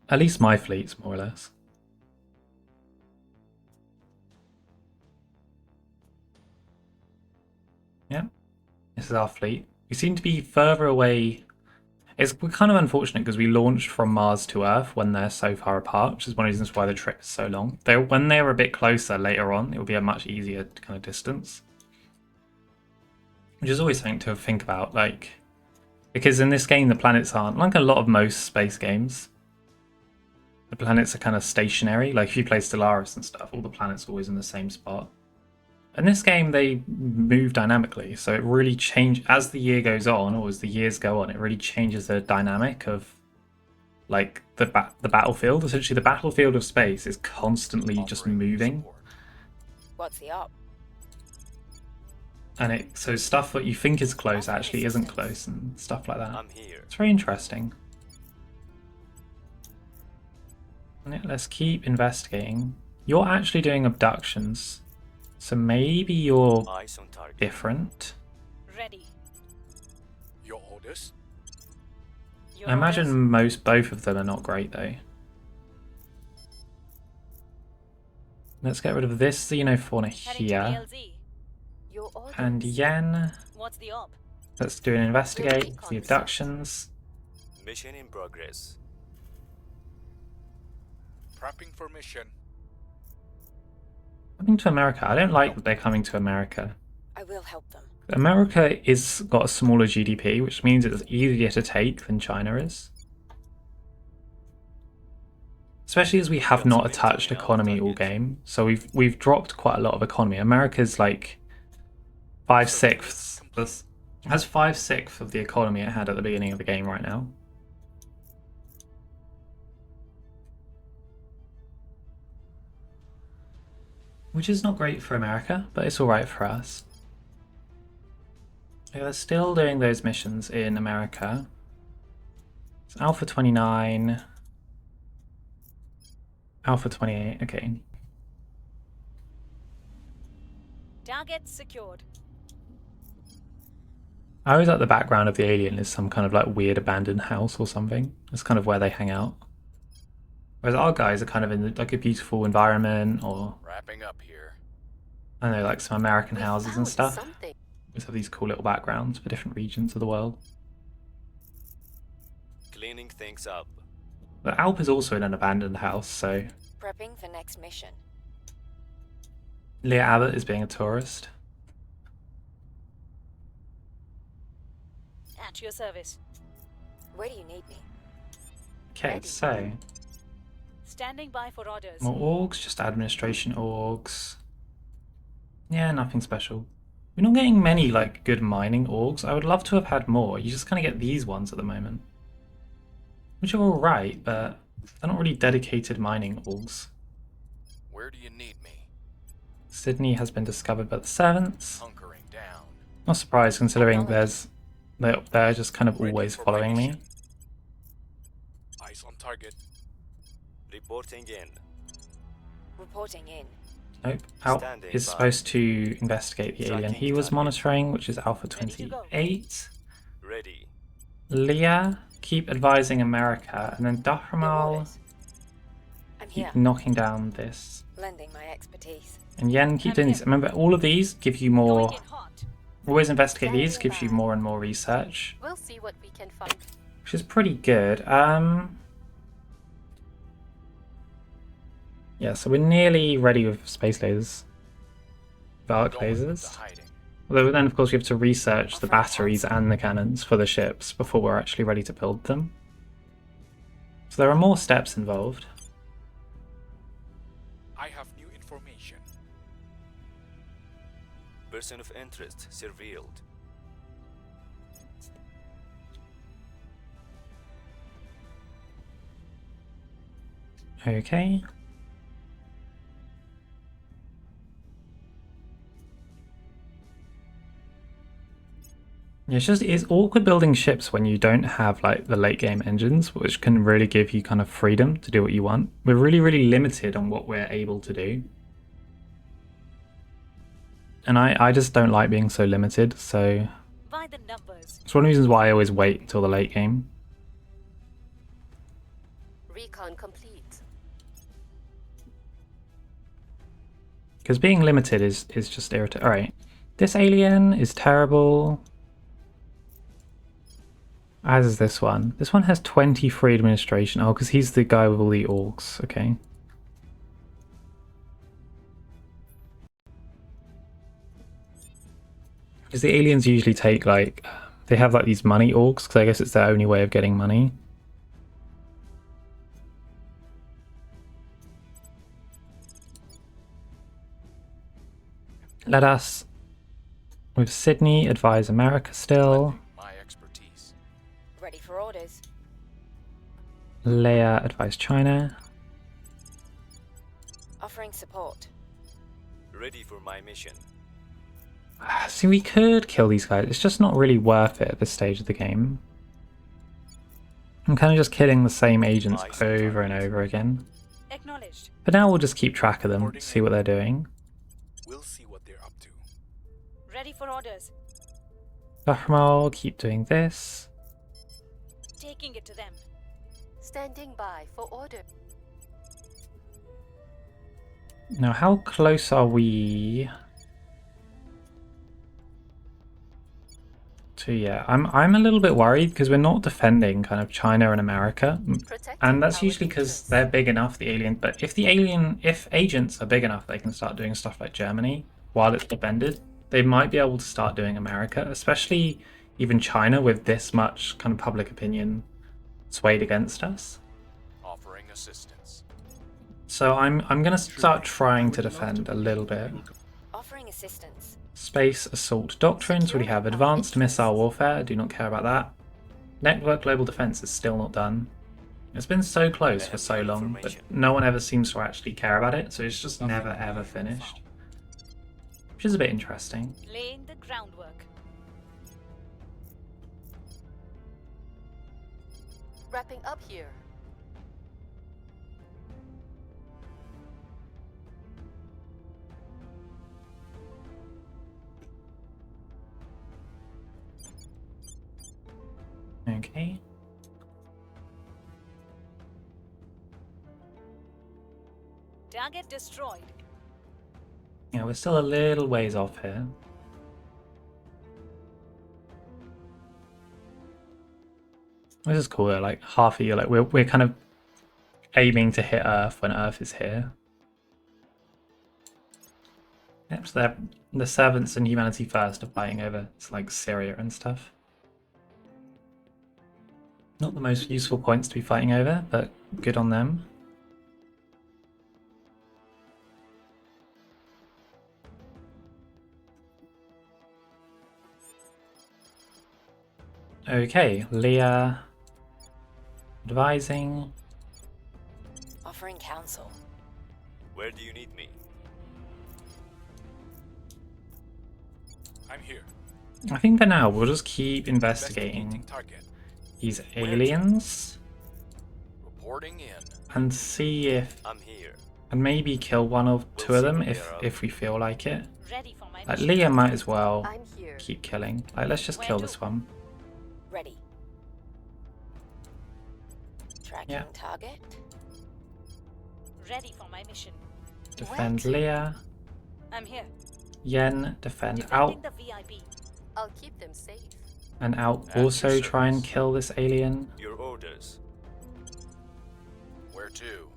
At least my fleet's more or less. Yeah, this is our fleet. We seem to be further away. We're kind of unfortunate because we launched from Mars to Earth when they're so far apart, which is one of the reasons why the trip is so long. When they're a bit closer later on, it will be a much easier kind of distance. Which is always something to think about, like, because in this game the planets aren't, like a lot of most space games, the planets are kind of stationary. Like if you play Stellaris and stuff, all the planets are always in the same spot. In this game, they move dynamically, so it really changes as the year goes on, or as the years go on. It really changes the dynamic of, like, the battlefield. Essentially, the battlefield of space is constantly just moving, What's the op? and so stuff that you think is close actually isn't close, and stuff like that. I'm here. It's very interesting. And let's keep investigating. You're actually doing abductions. So maybe you're Eyes on target. different. Ready. Your orders? Your I imagine orders? both of them are not great though. Let's get rid of this xenofauna Heading to here. BLZ. Your orders. And yen. What's the op? Let's do an investigate, the abductions. Mission in progress. Prepping for mission. Coming to America. I don't like that they're coming to America. I will help them. America is got a smaller GDP, which means it's easier to take than China is. Especially as we have not a touched economy all game, so we've dropped quite a lot of economy. America's like 5/6. Has 5/6 of the economy it had at the beginning of the game right now. Which is not great for America, but it's alright for us. Yeah, they're still doing those missions in America. It's Alpha 29. Alpha 28, okay. Target secured. I always like the background of the alien is some kind of like weird abandoned house or something. That's kind of where they hang out. Whereas our guys are kind of in like a beautiful environment, or Wrapping up here. I don't know, like some American We houses and found stuff. something. Just have these cool little backgrounds for different regions of the world. Cleaning things up. But Alp is also in an abandoned house, so Prepping for next mission. Leah Abbott is being a tourist. At your service. Where do you need me? Okay, so Standing by for orders. more orgs, just administration orgs. Yeah, nothing special. We're not getting many like good mining orgs. I would love to have had more. You just kind of get these ones at the moment, which are alright, but they're not really dedicated mining orgs. Where do you need me? Sydney has been discovered by the servants. Hunkering down. Not surprised considering they're just kind of Ready always for my following me. mission. Eyes on target. Reporting in. Reporting in. Nope. Alp Standing is by. supposed to investigate the alien Tracking he was target. monitoring, which is Alpha Ready to go. 28. Ready. Leah, keep advising America, and then Your Dahramal, orders. I'm here. keep knocking down this. Lending my expertise. And Yen, keep I'm doing here. these. Remember, all of these give you more. Going in hot. Always investigate Standing these, gives you by. more and more research, We'll see what we can find. which is pretty good. Yeah, so we're nearly ready with space lasers. Arc Going into lasers. hiding. Although then, of course, we have to research the batteries and the cannons for the ships before we're actually ready to build them. So there are more steps involved. I have new information. Person of interest surveilled. Okay. Yeah, it's awkward building ships when you don't have like the late game engines, which can really give you kind of freedom to do what you want. We're really limited on what we're able to do. And I just don't like being so limited, so By the numbers. it's one of the reasons why I always wait until the late game. Recon complete. Because being limited is just irritating. Alright, this alien is terrible. As is this one. This one has 20 free administration. Oh, because he's the guy with all the orcs. Okay. Because the aliens usually take like... They have like these money orcs, because I guess it's their only way of getting money. Let us, with Sydney, advise America still. Lending my expertise. Ready for orders. Leia, advise China. Offering support. Ready for my mission. See, we could kill these guys. It's just not really worth it at this stage of the game. I'm kind of just killing the same agents over and over again. Acknowledged. But now we'll just keep track of them, see what they're doing. We'll see what they're up to. Ready for orders. Bahramal, keep doing this. Taking it to them. Standing by for order. Now, how close are we to? Yeah, I'm a little bit worried because we're not defending kind of China and America, Protecting and that's our usually because interests. they're big enough, the alien. But if if agents are big enough, they can start doing stuff like Germany while it's defended. They might be able to start doing America, especially even China with this much kind of public opinion swayed against us. Offering assistance. So I'm gonna start trying to defend a little bit. Offering assistance. Space assault doctrines. We have advanced missile warfare. Do not care about that. Network global defense is still not done. It's been so close for so long, but no one ever seems to actually care about it, so it's just never ever finished. Which is a bit interesting. Laying the groundwork. Wrapping up here. Okay. Target destroyed. Yeah, we're still a little ways off here. This is cool though, like half a year, like we're kind of aiming to hit Earth when Earth is here. Yep, so the servants and humanity first are fighting over it's like Syria and stuff. Not the most useful points to be fighting over, but good on them. Okay, Leah advising. Offering counsel. Where do you need me? I'm here. I think for now we'll just keep investigating Target. these aliens Reporting in. and see if, I'm here. and maybe kill one or two of them see what if they're up. if we feel like it. Ready for my Like mission. Leah might as well I'm here. keep killing. Like let's just kill this one. Ready. Tracking Yeah. target. Ready for my mission. Defend What? Leah. I'm here. Yen defend Defending out the VIP. I'll keep them safe. and out. At your Also try and service. kill this alien. Your orders. Where to?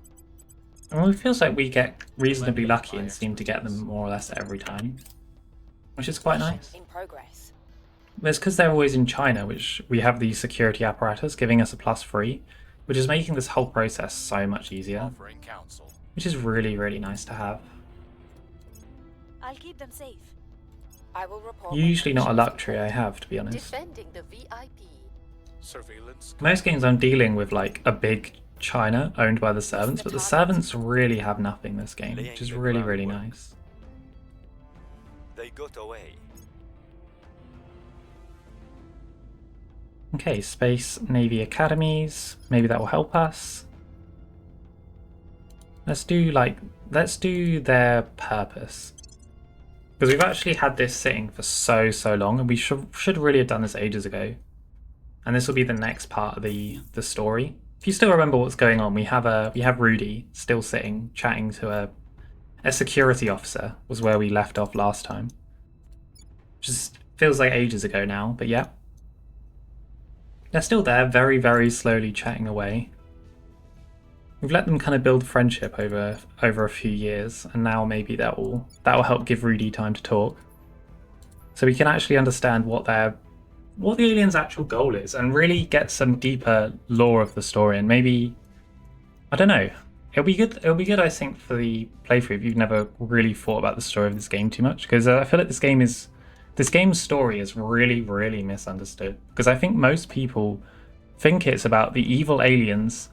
I mean, it feels like we get reasonably lucky and seem to get them more or less every time, which is quite nice. In progress. It's because they're always in China, which we have the security apparatus giving us a +3, which is making this whole process so much easier, Offering counsel. which is really, really nice to have. I'll keep them safe. I will report. when Usually not a conditions luxury I have, to be honest. Defending the VIP. Surveillance. Most games I'm dealing with like a big China owned by the servants, but the servants really have nothing this game, which is really, really nice. They got away. Okay, Space Navy Academies. Maybe that will help us. Let's do their purpose. Because we've actually had this sitting for so long, and we should really have done this ages ago. And this will be the next part of the story. If you still remember what's going on, we have Rudy still sitting, chatting to a security officer, was where we left off last time. Just feels like ages ago now, but yeah. They're still there, very, very slowly chatting away. We've let them kind of build friendship over a few years, and now maybe that will help give Rudy time to talk, so we can actually understand what the alien's actual goal is, and really get some deeper lore of the story. And maybe, I don't know, it'll be good. It'll be good, I think, for the playthrough if you've never really thought about the story of this game too much, because I feel like this game's story is really, really misunderstood. Because I think most people think it's about the evil aliens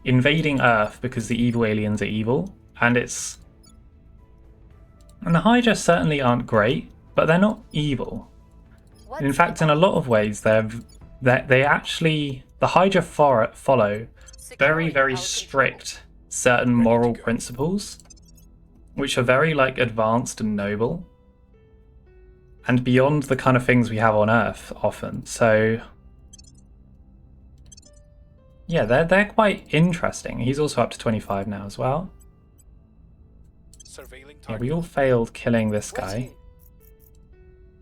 invading Earth because the evil aliens are evil, and the Hydra certainly aren't great, but they're not evil. What's In fact, in a lot of ways, the Hydra follow very, very strict certain moral principles, which are very like advanced and noble, and beyond the kind of things we have on Earth often. So yeah, they're quite interesting. He's also up to 25 now as well. Surveilling Yeah, target. we all failed killing this guy.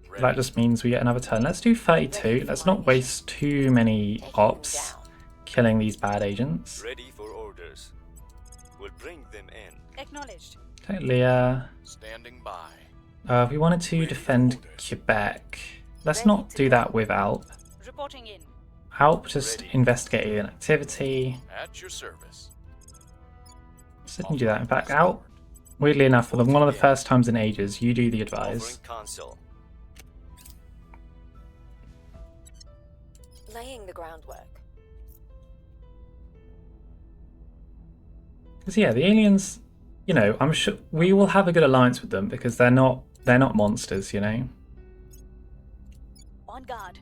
Ready. That just means we get another turn. Let's do 32. Let's not waste too many ops killing these bad agents. Ready for orders. We'll bring them in. Acknowledged. Okay, Leah. Standing by. We wanted to defend Quebec. Let's not do that with Alp. Reporting in. Alp just investigate alien activity. At your service. Let's didn't do that. In fact, Alp, weirdly enough, for one of the first times in ages, you do the advise. Offering console. Laying the groundwork. Because yeah, the aliens, you know, I'm sure we will have a good alliance with them because they're not monsters, you know. On guard.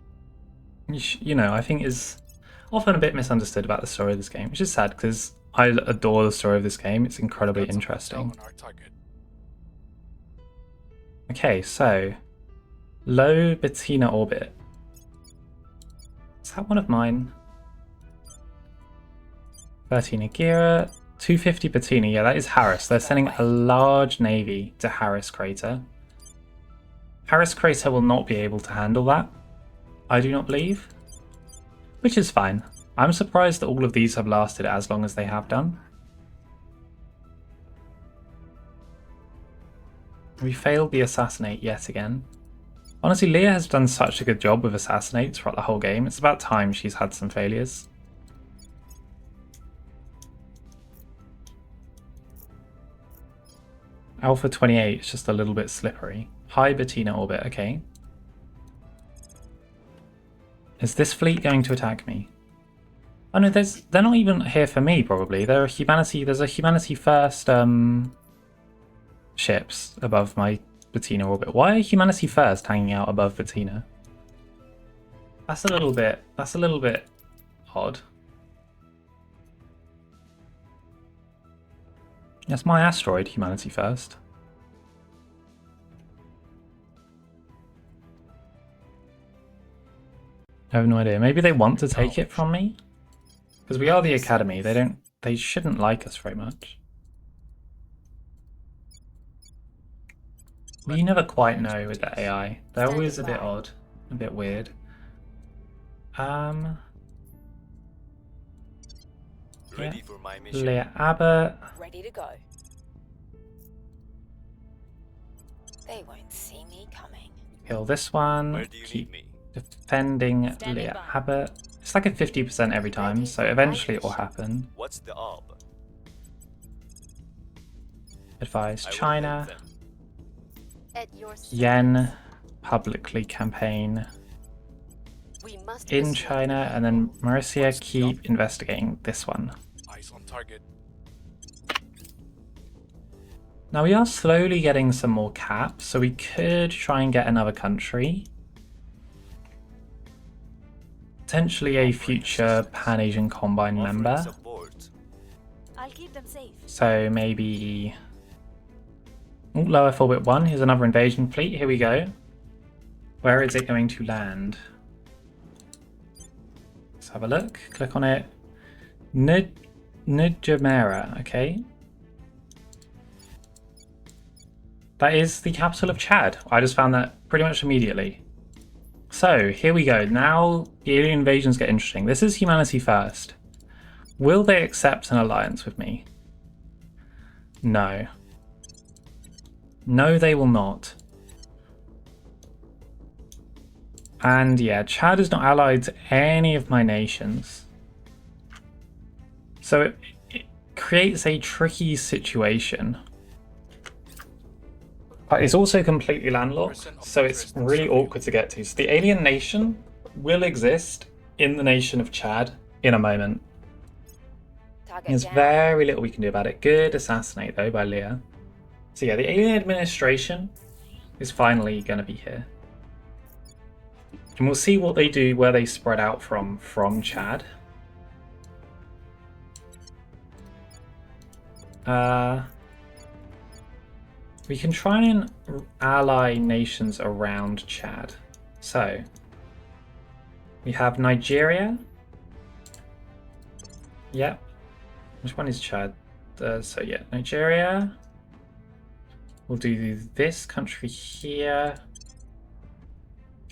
You know, I think is often a bit misunderstood about the story of this game, which is sad because I adore the story of this game. It's incredibly Got some interesting. intel on our target. Okay, so low Bettina orbit. Is that one of mine? 13 Agira, 250 Bettina. Yeah, that is Harris. They're sending a large navy to Harris Crater. Harris Crater will not be able to handle that, I do not believe. Which is fine. I'm surprised that all of these have lasted as long as they have done. We failed the assassinate yet again. Honestly, Leah has done such a good job with assassinates throughout the whole game. It's about time she's had some failures. Alpha 28 is just a little bit slippery. High Bettina orbit, okay. Is this fleet going to attack me? Oh no, they're not even here for me probably. There's a humanity first ships above my Bettina orbit. Why are humanity first hanging out above Bettina? That's a little bit odd. That's my asteroid, humanity first. I have no idea. Maybe they want to take it from me? Because we are the academy. They shouldn't like us very much. Well, you never quite know with the AI. They're always a bit odd, a bit weird. Ready Yeah. for my mission. Leah Abbott. Ready to go. They won't see me coming. Kill this Where one. do you Keep need me? defending Standing Leah by. Abbott. It's like a 50% every time, so eventually it will happen. What's the ob? Advise I will China. help them. At your Yen service. publicly campaign We must in persuade China, the and then people. Mauricia keep investigating this one. Eyes on target. Now we are slowly getting some more caps, so we could try and get another country. Potentially a future Pan-Asian Combine Offering member. support. I'll keep them safe. So maybe... Ooh, low Earth Orbit 1, here's another invasion fleet, here we go. Where is it going to land? Let's have a look, click on it. Njamena, okay. That is the capital of Chad. I just found that pretty much immediately. So, here we go. Now the alien invasions get interesting. This is humanity first. Will they accept an alliance with me? No. No, they will not. And yeah, Chad is not allied to any of my nations. So it creates a tricky situation. But it's also completely landlocked, so it's really awkward to get to. So the alien nation will exist in the nation of Chad in a moment. Target There's down. very little we can do about it. Good assassinate though by Leah. So yeah, the alien administration is finally going to be here. And we'll see what they do, where they spread out from Chad. We can try and ally nations around Chad. So, we have Nigeria. Yep. Which one is Chad? So yeah, Nigeria. We'll do this country here.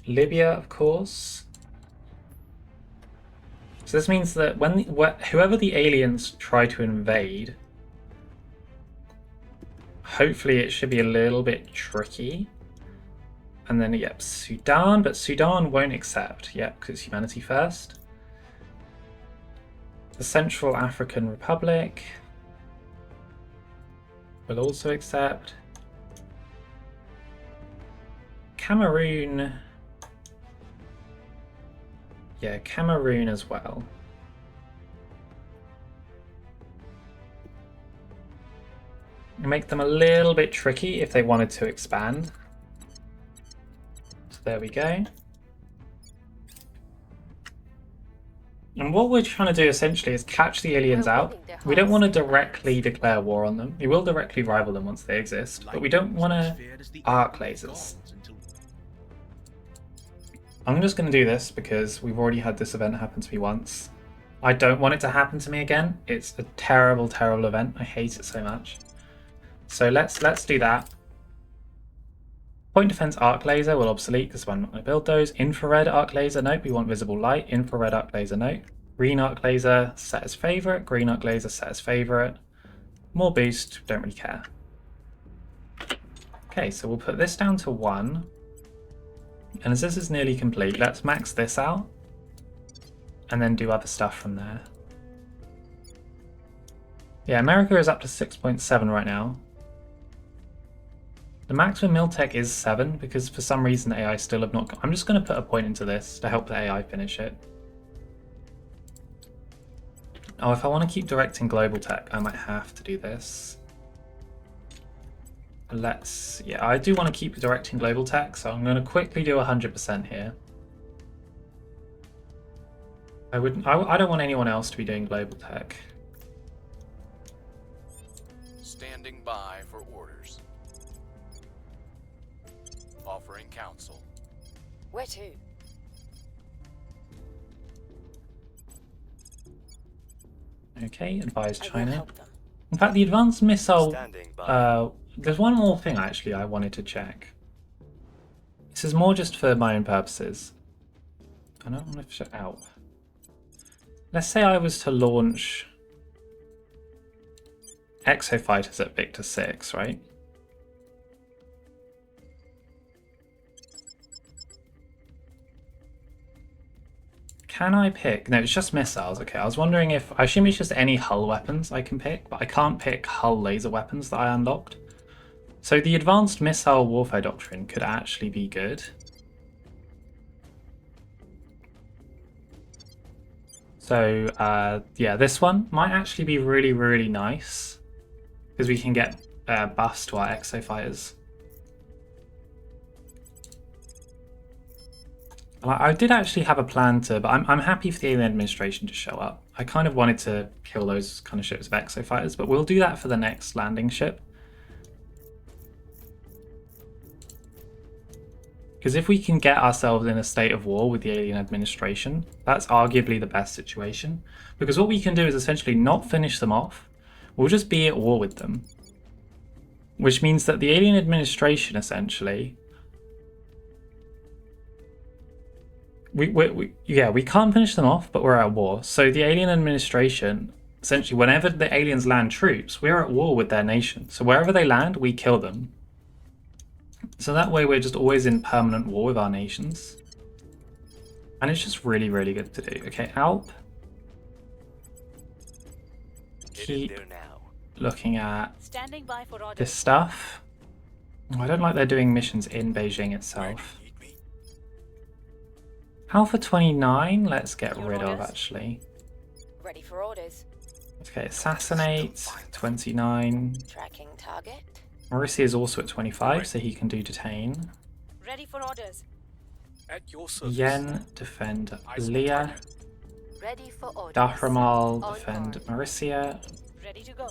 Libya, of course. So this means that whoever the aliens try to invade, hopefully it should be a little bit tricky. And then, yep, Sudan, but Sudan won't accept, yep, because it's humanity first. The Central African Republic will also accept. Cameroon, yeah, Cameroon as well. Make them a little bit tricky if they wanted to expand. So there we go. And what we're trying to do essentially is catch the aliens out. We don't want to directly declare war on them. We will directly rival them once they exist, but we don't want to arc lasers. I'm just going to do this because we've already had this event happen to me once. I don't want it to happen to me again. It's a terrible, terrible event. I hate it so much. So let's do that. Point defense arc laser will obsolete because I'm not going to build those. Infrared arc laser, nope, we want visible light. Infrared arc laser, nope. Green arc laser, set as favorite. Green arc laser, set as favorite. More boost, don't really care. Okay, so we'll put this down to 1. And as this is nearly complete, let's max this out. And then do other stuff from there. Yeah, America is up to 6.7 right now. The maximum Miltech is 7 because for some reason the AI still have not... I'm just going to put a point into this to help the AI finish it. Oh, if I want to keep directing global tech, I might have to do this. Yeah, I do want to keep directing global tech, so I'm going to quickly do 100% here. I don't want anyone else to be doing global tech. Standing by for orders. Offering counsel. Where to? Okay, advise I will China. help them. In fact, the advanced missile... Standing by. There's one more thing actually I wanted to check. This is more just for my own purposes. I don't want to shut out. Let's say I was to launch exofighters at Victor 6, right? Can I pick? No, it's just missiles. Okay, I was wondering if... I assume it's just any hull weapons I can pick, but I can't pick hull laser weapons that I unlocked. So the advanced missile warfare doctrine could actually be good. So, yeah, this one might actually be really, really nice. Because we can get buffs to our exofighters. I did actually have a plan to, but I'm happy for the alien administration to show up. I kind of wanted to kill those kind of ships of exofighters, but we'll do that for the next landing ship. Because if we can get ourselves in a state of war with the alien administration, that's arguably the best situation. Because what we can do is essentially not finish them off. We'll just be at war with them. Which means that the alien administration essentially... we can't finish them off, but we're at war. So the alien administration, essentially, whenever the aliens land troops, we're at war with their nation. So wherever they land, we kill them. So that way we're just always in permanent war with our nations. And it's just really, really good to do. Okay, Alp. Keep looking at Standing by for orders. this stuff. Oh, I don't like they're doing missions in Beijing itself. Alpha 29, let's get rid of actually. Ready for orders. Okay, Assassinate, 29. Tracking target. Mauricio is also at 25, so he can do Detain. Ready for orders. At your service. Yen, defend Leah. Ready for orders. Dahramal, On defend board. Mauricia. Ready to go.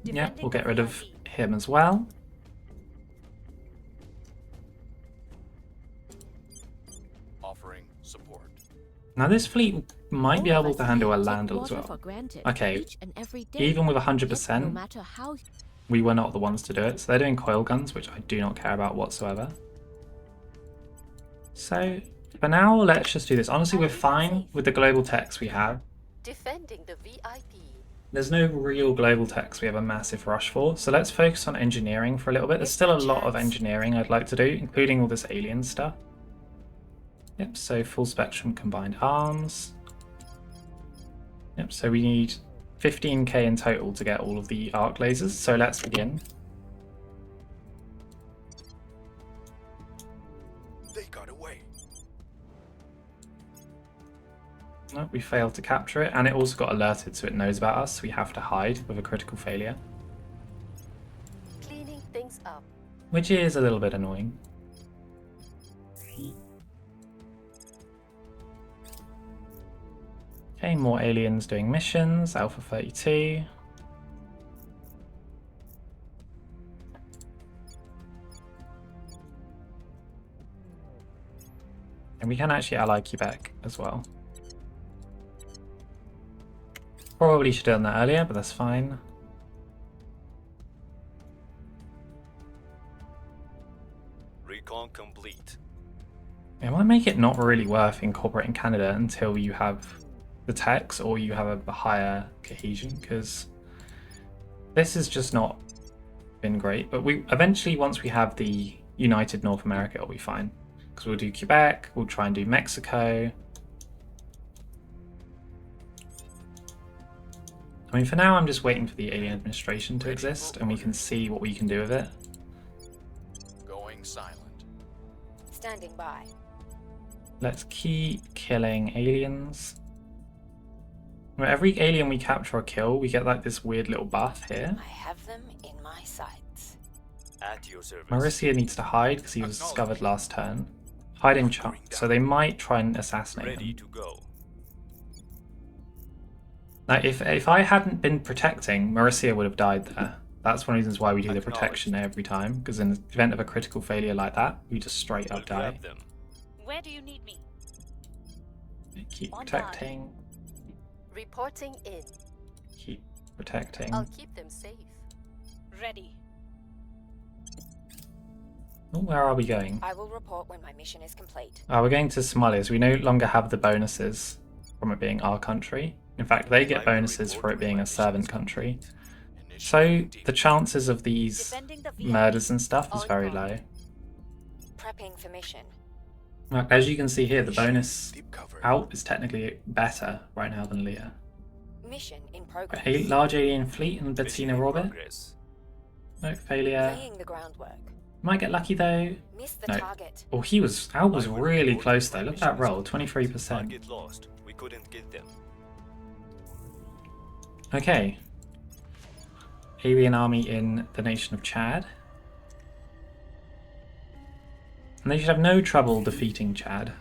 Yeah, we'll get rid of VIP. him as well. Offering support. Now this fleet might be All of able us to handle a here take landle as water well. for granted Okay, each and every day. even with Yet, 100%, no matter how we were not the ones to do it. So they're doing coil guns, which I do not care about whatsoever. So for now, let's just do this. Honestly, we're fine with the global techs we have. Defending the VIP. There's no real global techs we have a massive rush for, so let's focus on engineering for a little bit. There's still a lot of engineering I'd like to do, including all this alien stuff. Yep, so full spectrum combined arms. Yep, so we need 15k in total to get all of the arc lasers, so let's begin. They got away. No, we failed to capture it, and it also got alerted, so it knows about us, so we have to hide with a critical failure. Cleaning things up. Which is a little bit annoying. Okay, more aliens doing missions, Alpha 32. And we can actually ally Quebec as well. Probably should have done that earlier, but that's fine. Recon complete. It might make it not really worth incorporating Canada until you have the techs or you have a higher cohesion, because this has just not been great. But we eventually, once we have the United North America, it'll be fine. Because we'll do Quebec, we'll try and do Mexico. I mean, for now, I'm just waiting for the alien administration to exist, and we can see what we can do with it. Going silent. Standing by. Let's keep killing aliens. Every alien we capture or kill, we get like this weird little buff here. I have them in my sights. At your service. Marisia needs to hide because he was discovered last turn. Hide in chunks, so they might try and assassinate Ready him. to go. Now, if I hadn't been protecting, Marisia would have died there. That's one of the reasons why we do the protection every time, because in the event of a critical failure like that, we just straight We'll up die. grab them. Where do you need me? Keep On protecting. Reporting in. Keep protecting. I'll keep them safe. Ready. Oh, where are we going? I will report when my mission is complete. We're going to Somalia, so we no longer have the bonuses from it being our country. In fact, they get bonuses for it being a servant country. So the chances of these Defending the VIP. murders and stuff is very low. Prepping for mission. As you can see here, the bonus Deep cover. out is technically better right now than Leah. Mission in progress. A large alien fleet in Mission Bettina in orbit. progress. No, failure. Laying the groundwork. Might get lucky though. Miss the No. target. Oh, Al was I will really report close when though. Look at mission that is roll, complete. 23%. Target lost. We couldn't get them. Okay. Alien army in the nation of Chad. And they should have no trouble defeating Chad.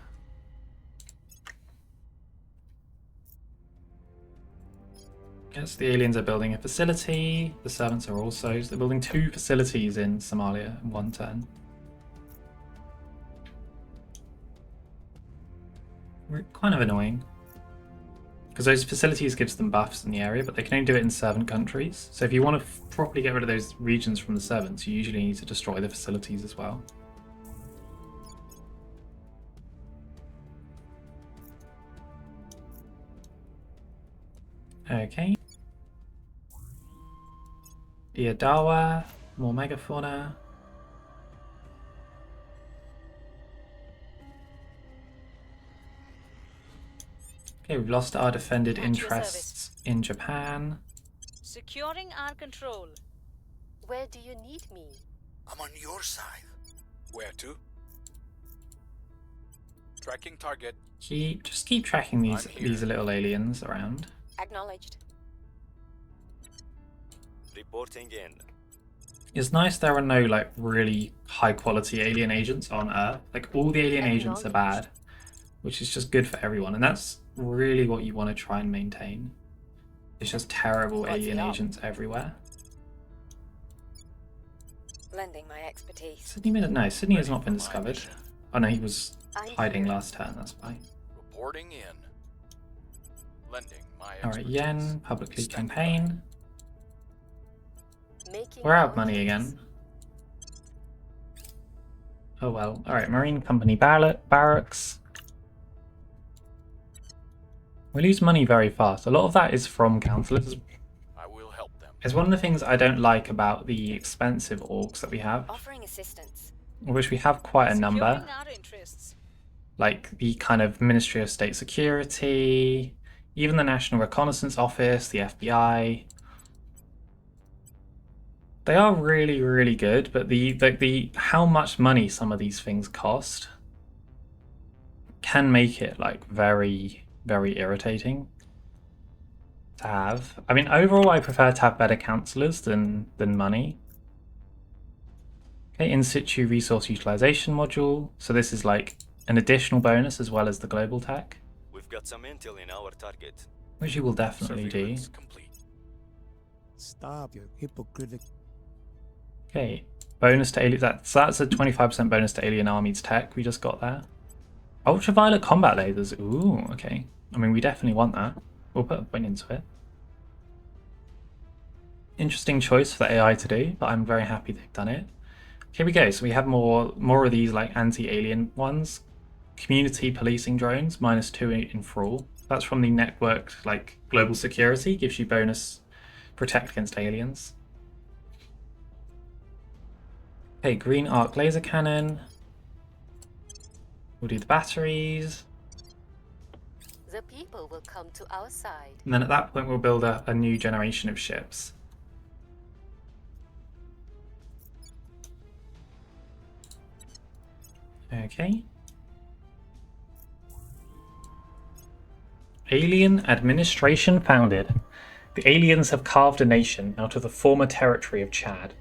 Yes, the aliens are building a facility. The servants are also. So they're building 2 facilities in Somalia in one turn. Kind of annoying. Because those facilities gives them buffs in the area, but they can only do it in servant countries. So if you want to properly get rid of those regions from the servants, you usually need to destroy the facilities as well. Okay. Diadawa, more megafauna. Okay, we've lost our defended At your interests in Japan. Securing our control. Where do you need me? I'm on your side. Where to? Tracking target. Just keep tracking these I'm here. little aliens around. Acknowledged. Reporting in. It's nice there are no like really high quality alien agents on Earth. Like all the alien agents are bad, which is just good for everyone, and that's really what you want to try and maintain. It's just terrible What's alien it up? agents everywhere. Lending my expertise. Sydney has not been discovered. Oh no, he was I'm hiding here. last turn, that's why. Reporting in. Lending my Alright, expertise. Yen, publicly Standing by. campaign. Making We're out of our money peace. again. Oh well. Alright, Marine Company barracks. We lose money very fast. A lot of that is from councillors. I will help them. It's one of the things I don't like about the expensive orgs that we have, Offering assistance. which we have quite a number. Securing our interests. Like the kind of Ministry of State Security, even the National Reconnaissance Office, the FBI. They are really, really good, but the how much money some of these things cost can make it like very, very irritating to have. I mean, overall, I prefer to have better councillors than money. Okay, in situ resource utilization module. So this is like an additional bonus as well as the global tech, We've got some intel in our target. which you will definitely do. Surveillance complete. Stop your hypocritic. Okay, bonus to alien. That's a 25% bonus to alien armies tech we just got there. Ultraviolet combat lasers. Ooh, okay. I mean, we definitely want that. We'll put a point into it. Interesting choice for the AI to do, but I'm very happy they've done it. Here we go. So we have more of these like anti-alien ones. Community policing drones, -2 in fraud. That's from the networked like global security. Gives you bonus protect against aliens. Okay, green arc laser cannon. We'll do the batteries. The people will come to our side. And then at that point we'll build a new generation of ships. Okay. Alien administration founded. The aliens have carved a nation out of the former territory of Chad.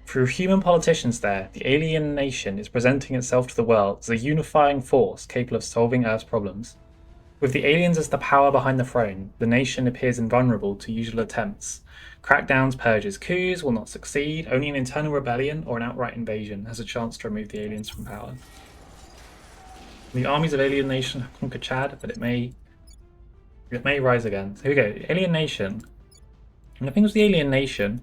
Through human politicians there, the alien nation is presenting itself to the world as a unifying force capable of solving Earth's problems. With the aliens as the power behind the throne, the nation appears invulnerable to usual attempts. Crackdowns, purges, coups will not succeed. Only an internal rebellion or an outright invasion has a chance to remove the aliens from power. The armies of Alien Nation have conquered Chad, but it may rise again. So here we go. Alien Nation. And the thing with the Alien Nation,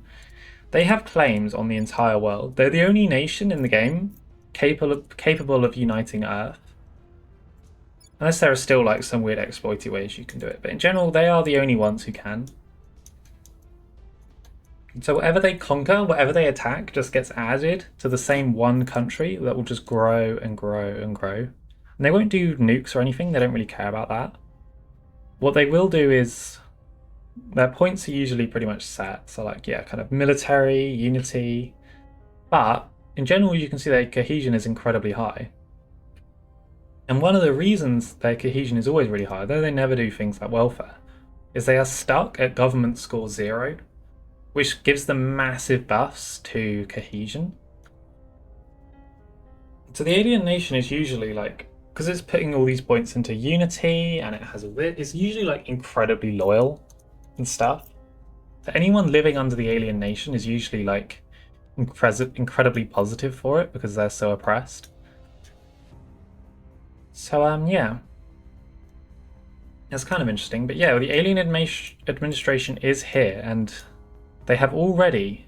they have claims on the entire world. They're the only nation in the game capable of uniting Earth. Unless there are still like some weird exploity ways you can do it. But in general, they are the only ones who can. So whatever they conquer, whatever they attack, just gets added to the same one country that will just grow and grow and grow. And they won't do nukes or anything, they don't really care about that. What they will do is, their points are usually pretty much set. So like, yeah, kind of military, unity. But in general, you can see their cohesion is incredibly high. And one of the reasons their cohesion is always really high, though they never do things like welfare, is they are stuck at government score 0, which gives them massive buffs to cohesion. So the Alien Nation is usually like, because it's putting all these points into unity and it has it's usually like incredibly loyal and stuff. So anyone living under the Alien Nation is usually like incredibly positive for it because they're so oppressed. So yeah, it's kind of interesting. But yeah, the Alien administration is here, and they have already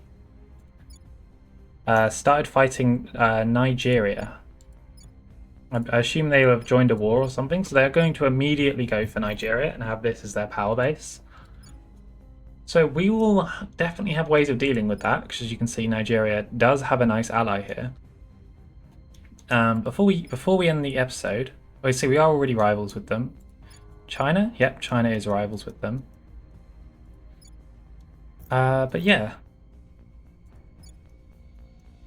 started fighting Nigeria. I assume they have joined a war or something, so they're going to immediately go for Nigeria and have this as their power base. So we will definitely have ways of dealing with that, because as you can see, Nigeria does have a nice ally here. Before we end the episode, we see we are already rivals with them. China? Yep, China is rivals with them. But yeah.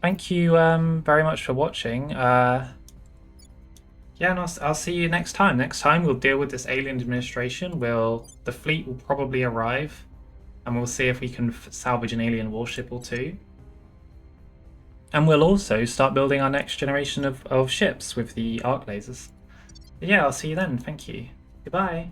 Thank you very much for watching. Yeah, and I'll see you next time. Next time we'll deal with this alien administration. The fleet will probably arrive, and we'll see if we can salvage an alien warship or two. And we'll also start building our next generation of ships with the arc lasers. But yeah, I'll see you then. Thank you. Goodbye.